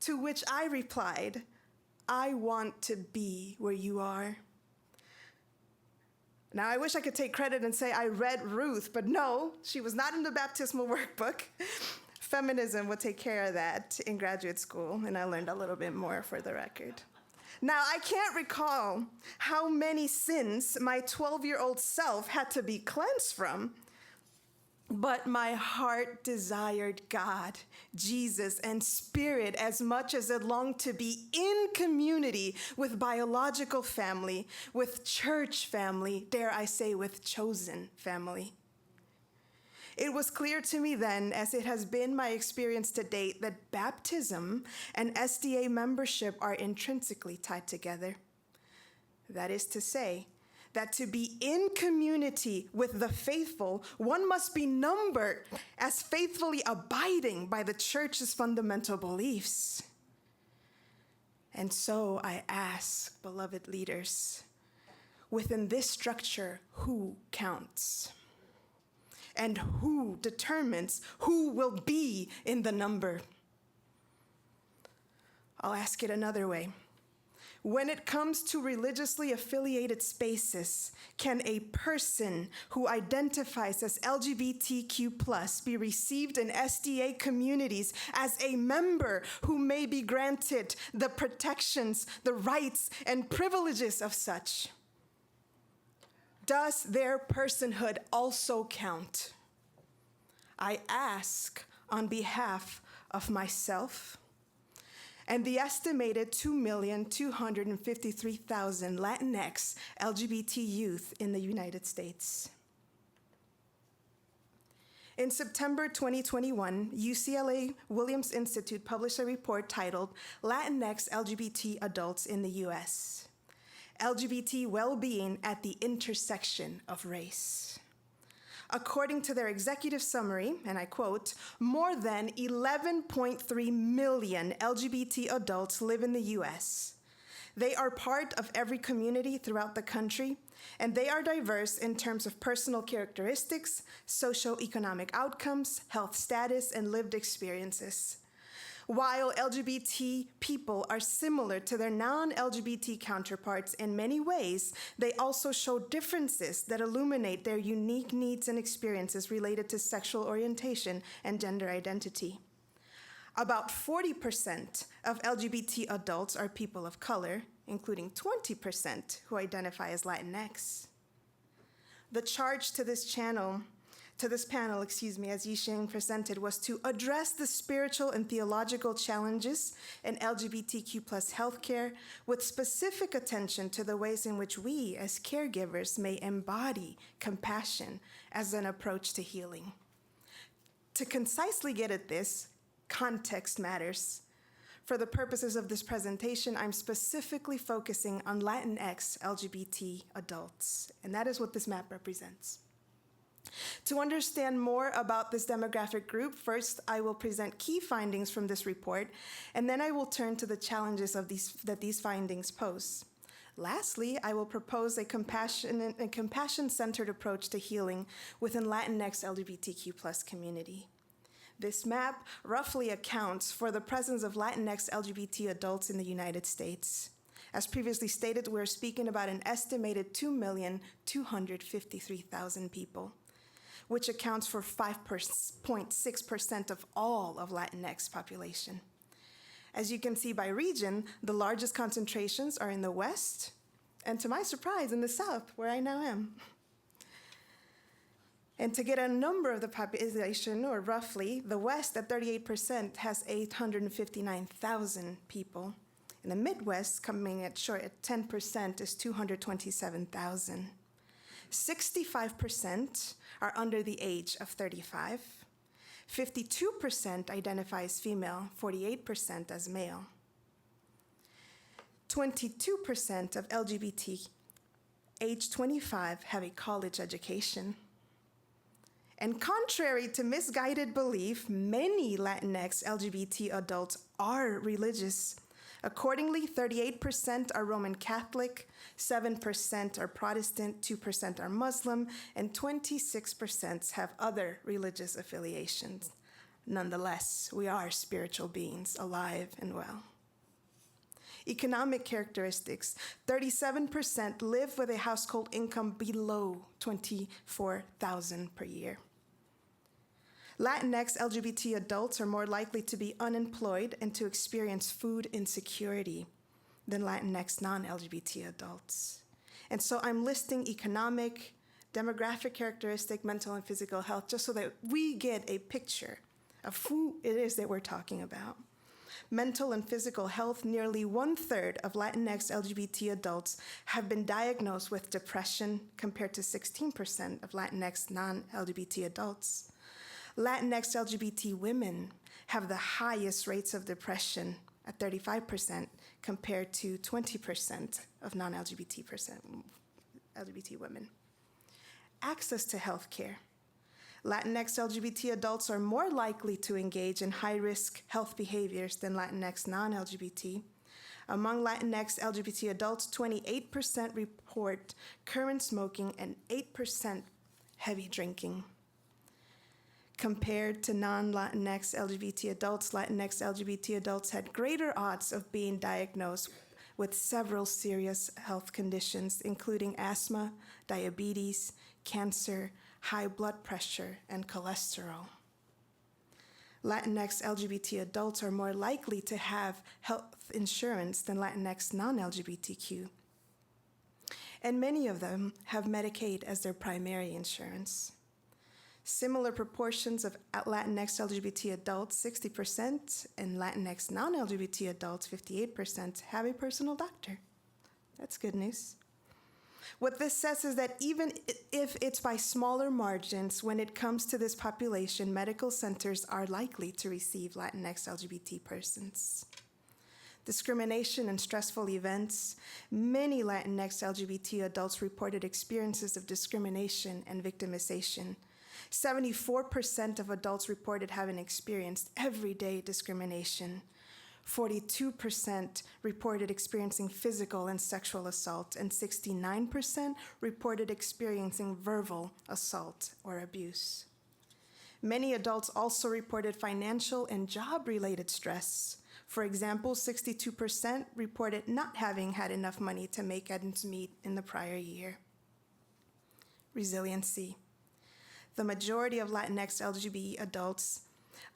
To which I replied, "I want to be where you are." Now, I wish I could take credit and say I read Ruth, but no, she was not in the baptismal workbook. Feminism would take care of that in graduate school, and I learned a little bit more for the record. Now, I can't recall how many sins my 12-year-old self had to be cleansed from, but my heart desired God, Jesus, and Spirit as much as it longed to be in community with biological family, with church family, dare I say, with chosen family. It was clear to me then, as it has been my experience to date, that baptism and SDA membership are intrinsically tied together. That is to say, that to be in community with the faithful, one must be numbered as faithfully abiding by the church's fundamental beliefs. And so I ask, beloved leaders, within this structure, who counts? And who determines who will be in the number? I'll ask it another way. When it comes to religiously affiliated spaces, can a person who identifies as LGBTQ+ be received in SDA communities as a member who may be granted the protections, the rights, and privileges of such? Does their personhood also count? I ask on behalf of myself and the estimated 2,253,000 Latinx LGBT youth in the United States. In September 2021, UCLA Williams Institute published a report titled Latinx LGBT Adults in the U.S. LGBT Well-Being at the Intersection of Race. According to their executive summary, and I quote, more than 11.3 million LGBT adults live in the U.S. They are part of every community throughout the country, and they are diverse in terms of personal characteristics, socioeconomic outcomes, health status, and lived experiences. While LGBT people are similar to their non-LGBT counterparts in many ways, they also show differences that illuminate their unique needs and experiences related to sexual orientation and gender identity. About 40% of LGBT adults are people of color, including 20% who identify as Latinx. The charge to this panel, as Shen presented, was to address the spiritual and theological challenges in LGBTQ+ healthcare with specific attention to the ways in which we, as caregivers, may embody compassion as an approach to healing. To concisely get at this, context matters. For the purposes of this presentation, I'm specifically focusing on Latinx LGBT adults, and that is what this map represents. To understand more about this demographic group, first I will present key findings from this report, and then I will turn to the challenges that these findings pose. Lastly, I will propose a compassion-centered approach to healing within Latinx LGBTQ+ community. This map roughly accounts for the presence of Latinx LGBT adults in the United States. As previously stated, we're speaking about an estimated 2,253,000 people, which accounts for 5.6% of all of Latinx population. As you can see by region, the largest concentrations are in the West, and to my surprise, in the South, where I now am. And to get a number of the population, or roughly, the West at 38% has 859,000 people. In the Midwest, coming at short at 10%, is 227,000. 65% are under the age of 35. 52% identify as female, 48% as male. 22% of LGBT age 25 have a college education. And contrary to misguided belief, many Latinx LGBT adults are religious. Accordingly, 38% are Roman Catholic, 7% are Protestant, 2% are Muslim, and 26% have other religious affiliations. Nonetheless, we are spiritual beings, alive and well. Economic characteristics: 37% live with a household income below $24,000 per year. Latinx LGBT adults are more likely to be unemployed and to experience food insecurity than Latinx non-LGBT adults. And so I'm listing economic, demographic characteristic, mental and physical health, just so that we get a picture of who it is that we're talking about. Mental and physical health: nearly 1/3 of Latinx LGBT adults have been diagnosed with depression, compared to 16% of Latinx non-LGBT adults. Latinx LGBT women have the highest rates of depression at 35%, compared to 20% of non-LGBT women. Access to health care: Latinx LGBT adults are more likely to engage in high-risk health behaviors than Latinx non-LGBT. Among Latinx LGBT adults, 28% report current smoking and 8% heavy drinking. Compared to non-Latinx LGBT adults, Latinx LGBT adults had greater odds of being diagnosed with several serious health conditions, including asthma, diabetes, cancer, high blood pressure, and cholesterol. Latinx LGBT adults are more likely to have health insurance than Latinx non-LGBTQ, and many of them have Medicaid as their primary insurance. Similar proportions of Latinx LGBT adults, 60%, and Latinx non-LGBT adults, 58%, have a personal doctor. That's good news. What this says is that even if it's by smaller margins, when it comes to this population, medical centers are likely to receive Latinx LGBT persons. Discrimination and stressful events: many Latinx LGBT adults reported experiences of discrimination and victimization. 74% of adults reported having experienced everyday discrimination. 42% reported experiencing physical and sexual assault, and 69% reported experiencing verbal assault or abuse. Many adults also reported financial and job-related stress. For example, 62% reported not having had enough money to make ends meet in the prior year. Resiliency: the majority of Latinx LGBT adults,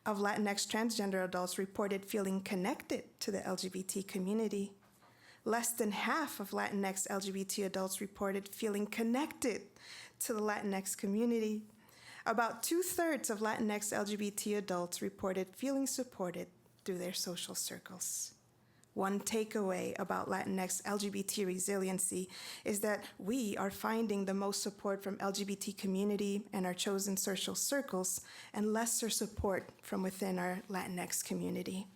of Latinx transgender adults, reported feeling connected to the LGBT community. Less than half of Latinx LGBT adults reported feeling connected to the Latinx community. About 2/3 of Latinx LGBT adults reported feeling supported through their social circles. One takeaway about Latinx LGBT resiliency is that we are finding the most support from LGBT community and our chosen social circles, and lesser support from within our Latinx community.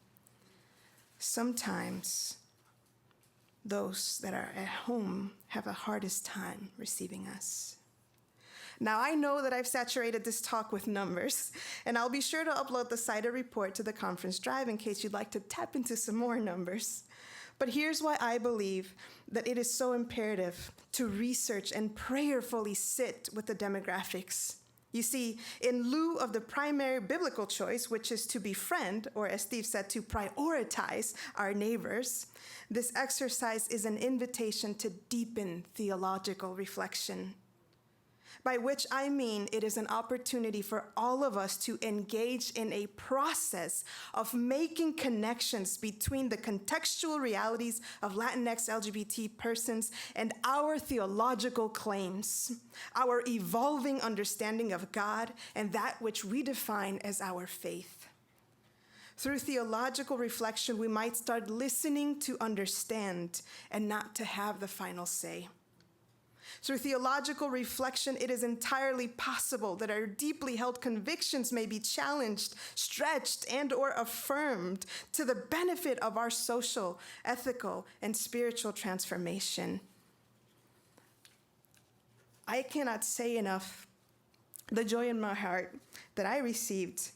Sometimes those that are at home have the hardest time receiving us. Now, I know that I've saturated this talk with numbers, and I'll be sure to upload the cited report to the conference drive in case you'd like to tap into some more numbers. But here's why I believe that it is so imperative to research and prayerfully sit with the demographics. You see, in lieu of the primary biblical choice, which is to befriend, or as Steve said, to prioritize our neighbors, this exercise is an invitation to deepen theological reflection. By which I mean it is an opportunity for all of us to engage in a process of making connections between the contextual realities of Latinx LGBT persons and our theological claims, our evolving understanding of God, and that which we define as our faith. Through theological reflection, we might start listening to understand and not to have the final say. Through theological reflection, it is entirely possible that our deeply held convictions may be challenged, stretched, and/or affirmed to the benefit of our social, ethical, and spiritual transformation. I cannot say enough the joy in my heart that I received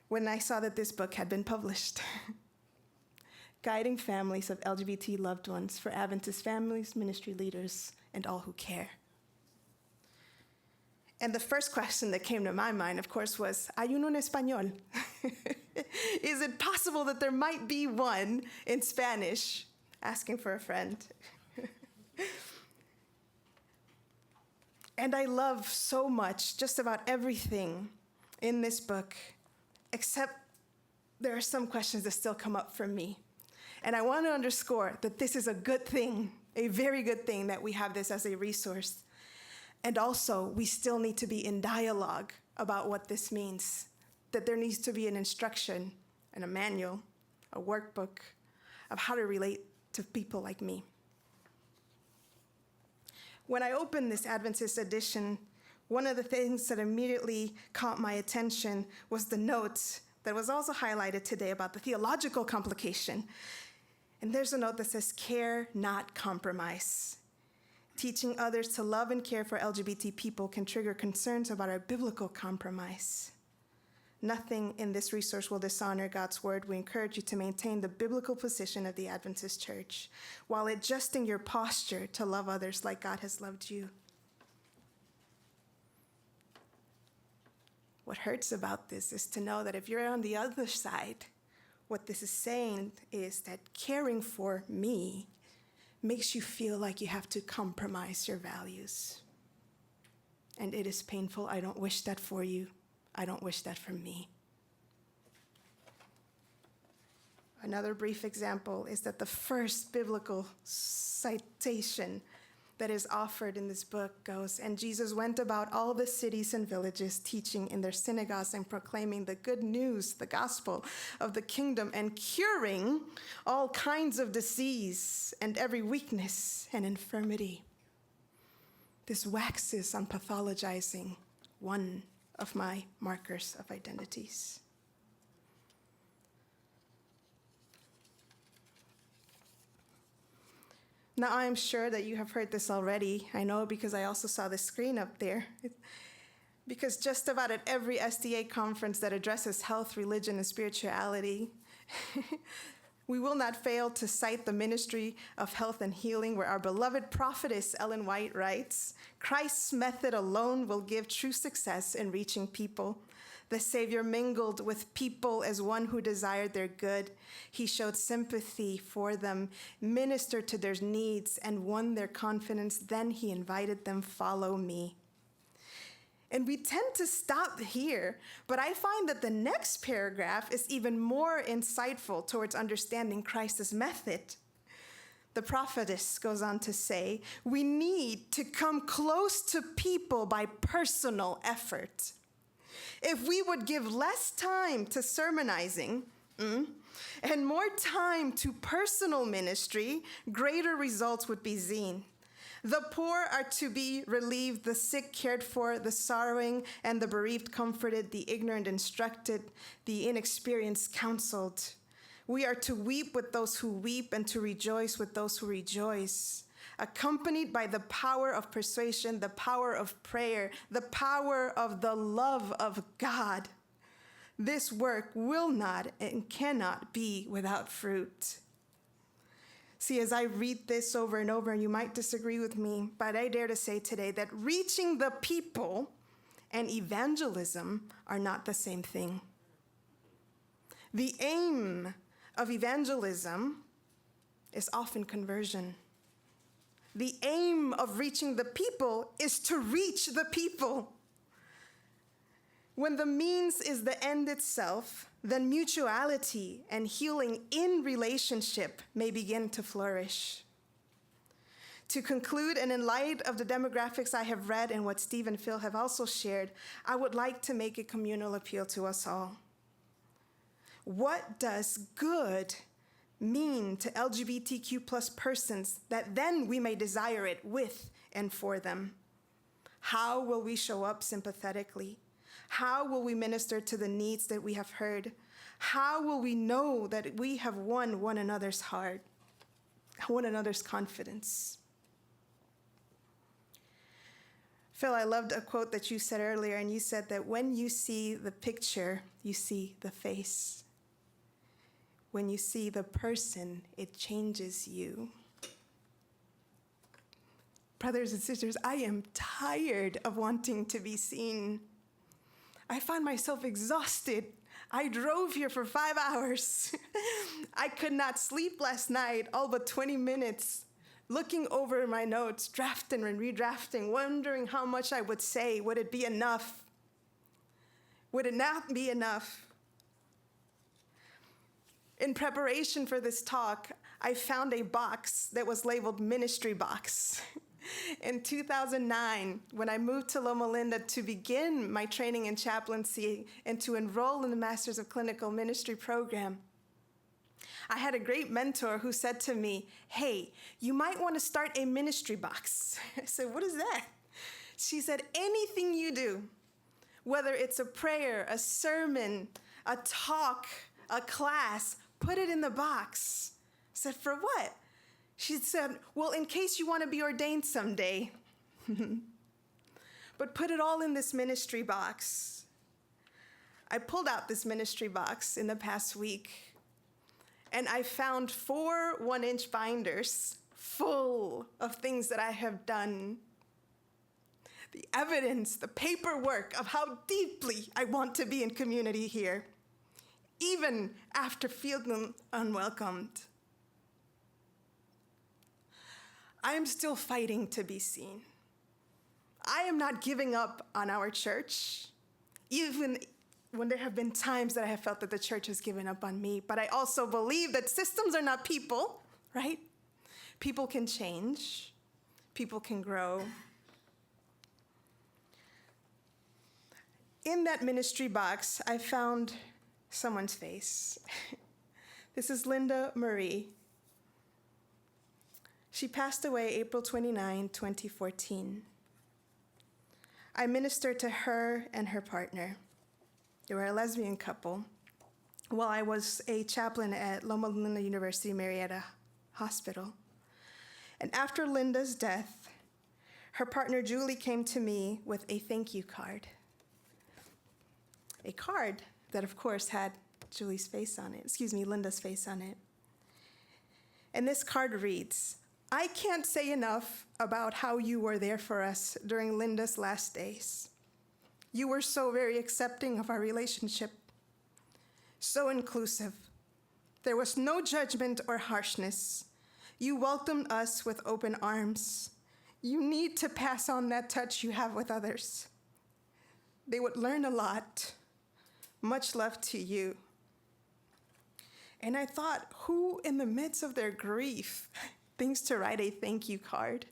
when I saw that this book had been published. guiding families of LGBT loved ones for Adventist families, ministry leaders, and all who care. And the first question that came to my mind, of course, was, ¿hay uno en español? Is it possible that there might be one in Spanish? Asking for a friend. And I love so much just about everything in this book, except there are some questions that still come up for me. And I want to underscore that this is a good thing, a very good thing that we have this as a resource. And also, we still need to be in dialogue about what this means, that there needs to be an instruction and a manual, a workbook of how to relate to people like me. When I opened this Adventist edition, one of the things that immediately caught my attention was the note that was also highlighted today about the theological complication. And there's a note that says, care, not compromise. Teaching others to love and care for LGBT people can trigger concerns about our biblical compromise. Nothing in this resource will dishonor God's word. We encourage you to maintain the biblical position of the Adventist Church while adjusting your posture to love others like God has loved you. What hurts about this is to know that if you're on the other side, what this is saying is that caring for me makes you feel like you have to compromise your values. And it is painful. I don't wish that for you. I don't wish that for me. Another brief example is that the first biblical citation that is offered in this book goes, and Jesus went about all the cities and villages, teaching in their synagogues and proclaiming the good news, the gospel of the kingdom, and curing all kinds of disease and every weakness and infirmity. This waxes on pathologizing one of my markers of identities. Now, I am sure that you have heard this already. I know because I also saw the screen up there. Because just about at every SDA conference that addresses health, religion, and spirituality, we will not fail to cite the ministry of health and healing, where our beloved prophetess Ellen White writes, Christ's method alone will give true success in reaching people. The Savior mingled with people as one who desired their good. He showed sympathy for them, ministered to their needs, and won their confidence. Then he invited them, follow me. And we tend to stop here, but I find that the next paragraph is even more insightful towards understanding Christ's method. The prophetess goes on to say, we need to come close to people by personal effort. If we would give less time to sermonizing and more time to personal ministry, greater results would be seen. The poor are to be relieved, the sick cared for, the sorrowing and the bereaved comforted, the ignorant instructed, the inexperienced counseled. We are to weep with those who weep and to rejoice with those who rejoice, accompanied by the power of persuasion, the power of prayer, the power of the love of God. This work will not and cannot be without fruit. See, as I read this over and over, and you might disagree with me, but I dare to say today that reaching the people and evangelism are not the same thing. The aim of evangelism is often conversion. The aim of reaching the people is to reach the people. When the means is the end itself, then mutuality and healing in relationship may begin to flourish. To conclude, and in light of the demographics I have read and what Steve and Phil have also shared, I would like to make a communal appeal to us all. What does good mean to LGBTQ plus persons that then we may desire it with and for them? How will we show up sympathetically? How will we minister to the needs that we have heard? How will we know that we have won one another's heart, one another's confidence? Phil, I loved a quote that you said earlier, and you said that when you see the picture, you see the face. When you see the person, it changes you. Brothers and sisters, I am tired of wanting to be seen. I find myself exhausted. I drove here for 5 hours. I could not sleep last night, all but 20 minutes, looking over my notes, drafting and redrafting, wondering how much I would say. Would it be enough? Would it not be enough? In preparation for this talk, I found a box that was labeled Ministry Box. In 2009, when I moved to Loma Linda to begin my training in chaplaincy and to enroll in the Masters of Clinical Ministry program, I had a great mentor who said to me, "Hey, you might want to start a ministry box." I said, "What is that?" She said, "Anything you do, whether it's a prayer, a sermon, a talk, a class, put it in the box." I said, "For what?" She said, "Well, in case you want to be ordained someday." But put it all in this ministry box. I pulled out this ministry box in the past week, and I found 4 one-inch binders full of things that I have done. The evidence, the paperwork of how deeply I want to be in community here, even after feeling unwelcomed. I am still fighting to be seen. I am not giving up on our church, even when there have been times that I have felt that the church has given up on me. But I also believe that systems are not people, right? People can change. People can grow. In that ministry box, I found someone's face. This is Linda Marie. She passed away April 29, 2014. I ministered to her and her partner. They were a lesbian couple while I was a chaplain at Loma Linda University Marietta Hospital. And after Linda's death, her partner Julie came to me with a thank you card. A card that, of course, had Linda's face on it. And this card reads, "I can't say enough about how you were there for us during Linda's last days. You were so very accepting of our relationship, so inclusive. There was no judgment or harshness. You welcomed us with open arms. You need to pass on that touch you have with others. They would learn a lot. Much love to you." And I thought, who in the midst of their grief thinks to write a thank you card?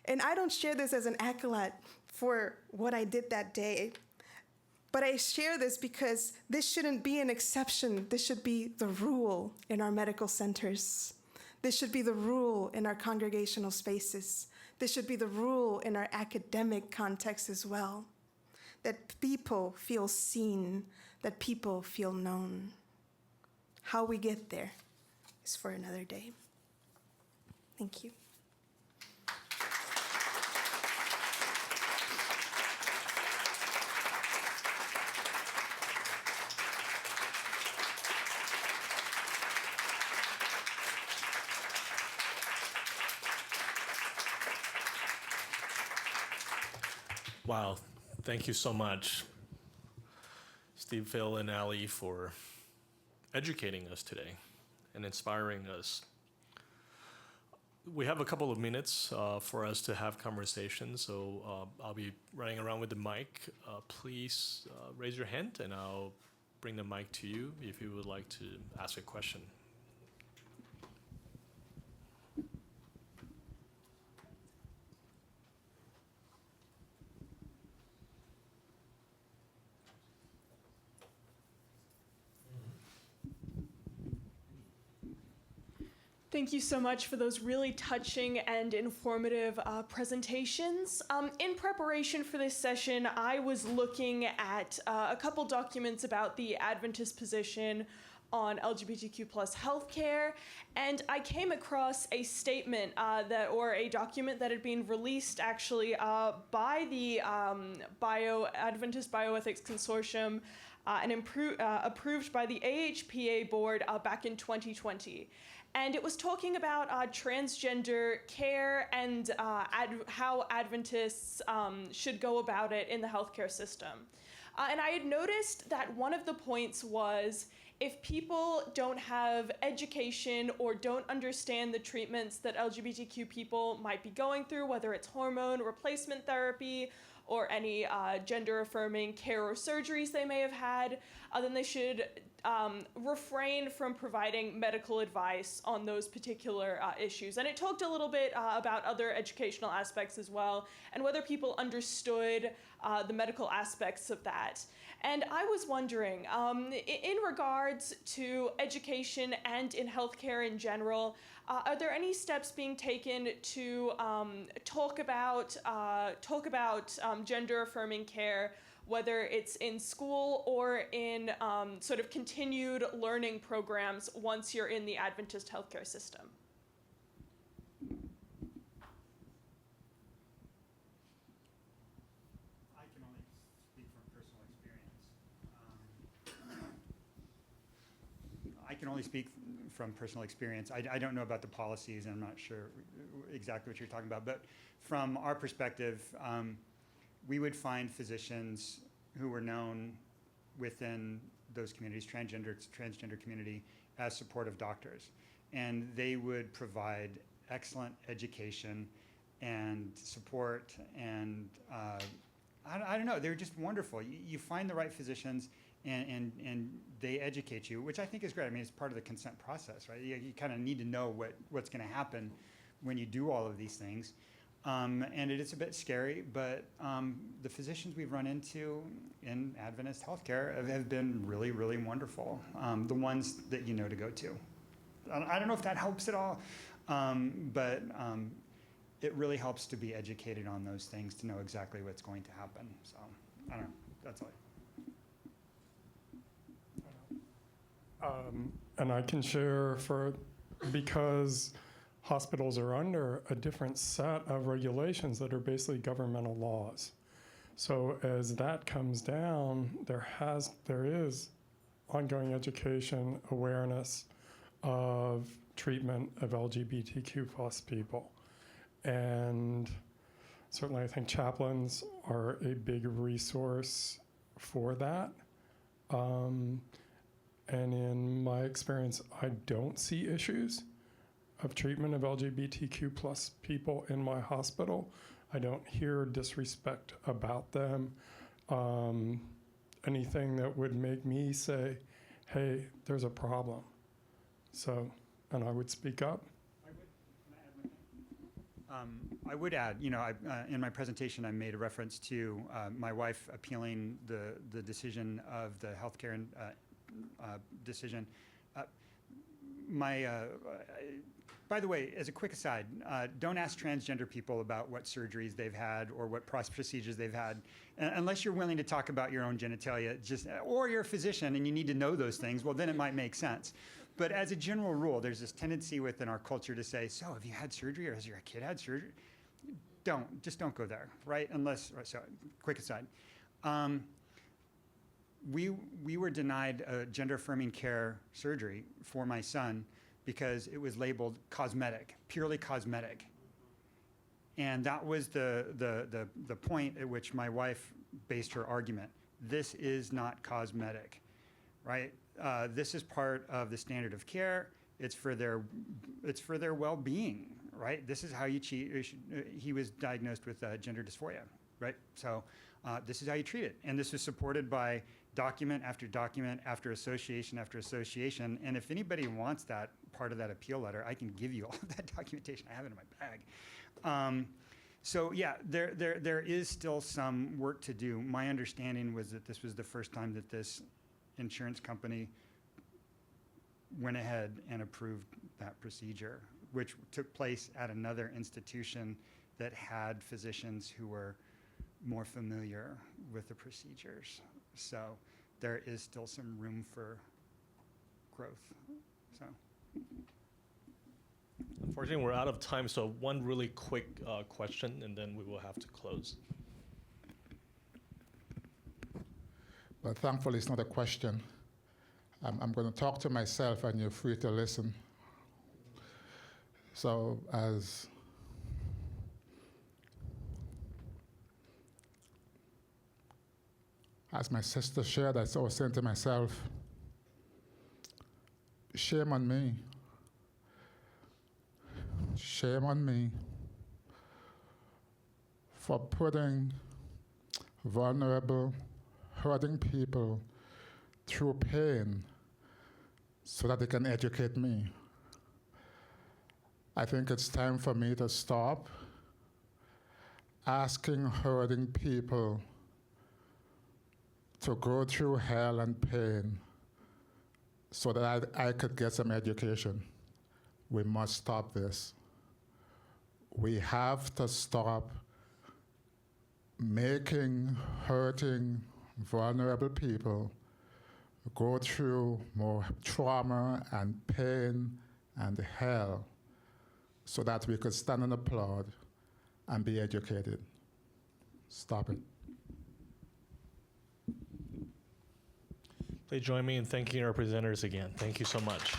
And I don't share this as an accolade for what I did that day, but I share this because this shouldn't be an exception. This should be the rule in our medical centers. This should be the rule in our congregational spaces. This should be the rule in our academic context as well. That people feel seen, that people feel known. How we get there is for another day. Thank you. Wow, thank you so much, Steve, Phil, and Ali, for educating us today and inspiring us. We have a couple of minutes for us to have conversations, so I'll be running around with the mic. Please raise your hand, and I'll bring the mic to you if you would like to ask a question. Thank you so much for those really touching and informative presentations. In preparation for this session, I was looking at a couple documents about the Adventist position on LGBTQ plus healthcare, and I came across a statement or a document that had been released actually by the Adventist Bioethics Consortium and approved by the AHPA board back in 2020. And it was talking about transgender care and how Adventists should go about it in the healthcare system. And I had noticed that one of the points was if people don't have education or don't understand the treatments that LGBTQ people might be going through, whether it's hormone replacement therapy or any gender-affirming care or surgeries they may have had, then they should refrain from providing medical advice on those particular issues. And it talked a little bit about other educational aspects as well, and whether people understood the medical aspects of that. And I was wondering, in regards to education and in healthcare in general, are there any steps being taken to talk about gender-affirming care, whether it's in school or in sort of continued learning programs once you're in the Adventist healthcare system? I can only speak from personal experience. I can only speak from personal experience. I don't know about the policies, and I'm not sure exactly what you're talking about. But from our perspective, we would find physicians who were known within those communities, transgender community, as supportive doctors. And they would provide excellent education and support, and I don't know, they're just wonderful. You find the right physicians, and they educate you, which I think is great. I mean, it's part of the consent process, right? You kind of need to know what's going to happen when you do all of these things. And it is a bit scary, but the physicians we've run into in Adventist healthcare have been really, really wonderful. The ones that you know to go to. I don't know if that helps at all, but it really helps to be educated on those things, to know exactly what's going to happen. So, I don't know, that's all. And I can share because hospitals are under a different set of regulations that are basically governmental laws. So as that comes down, there is ongoing education, awareness of treatment of LGBTQ plus people. And certainly I think chaplains are a big resource for that. And in my experience, I don't see issues of treatment of LGBTQ plus people in my hospital. I don't hear disrespect about them. Anything that would make me say, hey, there's a problem. So, and I would speak up. I would add, in my presentation, I made a reference to my wife appealing the decision of the healthcare decision. By the way, as a quick aside, don't ask transgender people about what surgeries they've had or what procedures they've had, unless you're willing to talk about your own genitalia, or you're a physician and you need to know those things. Well, then it might make sense. But as a general rule, there's this tendency within our culture to say, so have you had surgery, or has your kid had surgery? Just don't go there, right? So quick aside. We were denied a gender-affirming care surgery for my son because it was labeled cosmetic, purely cosmetic. And that was the point at which my wife based her argument. This is not cosmetic, right? This is part of the standard of care. It's for their well-being, right? This is how you treat. He was diagnosed with gender dysphoria, right? So this is how you treat it. And this is supported by document after document after association after association. And if anybody wants that part of that appeal letter, I can give you all of that documentation. I have it in my bag. So yeah, there is still some work to do. My understanding was that this was the first time that this insurance company went ahead and approved that procedure, which took place at another institution that had physicians who were more familiar with the procedures. So there is still some room for growth. So. Unfortunately, we're out of time, so one really quick question, and then we will have to close. But thankfully, it's not a question. I'm going to talk to myself, and you're free to listen. So, as my sister shared, I was saying to myself, shame on me. Shame on me for putting vulnerable, hurting people through pain so that they can educate me. I think it's time for me to stop asking hurting people to go through hell and pain so that I could get some education. We must stop this. We have to stop making hurting, vulnerable people go through more trauma and pain and hell so that we could stand and applaud and be educated. Stop it. Please join me in thanking our presenters again. Thank you so much.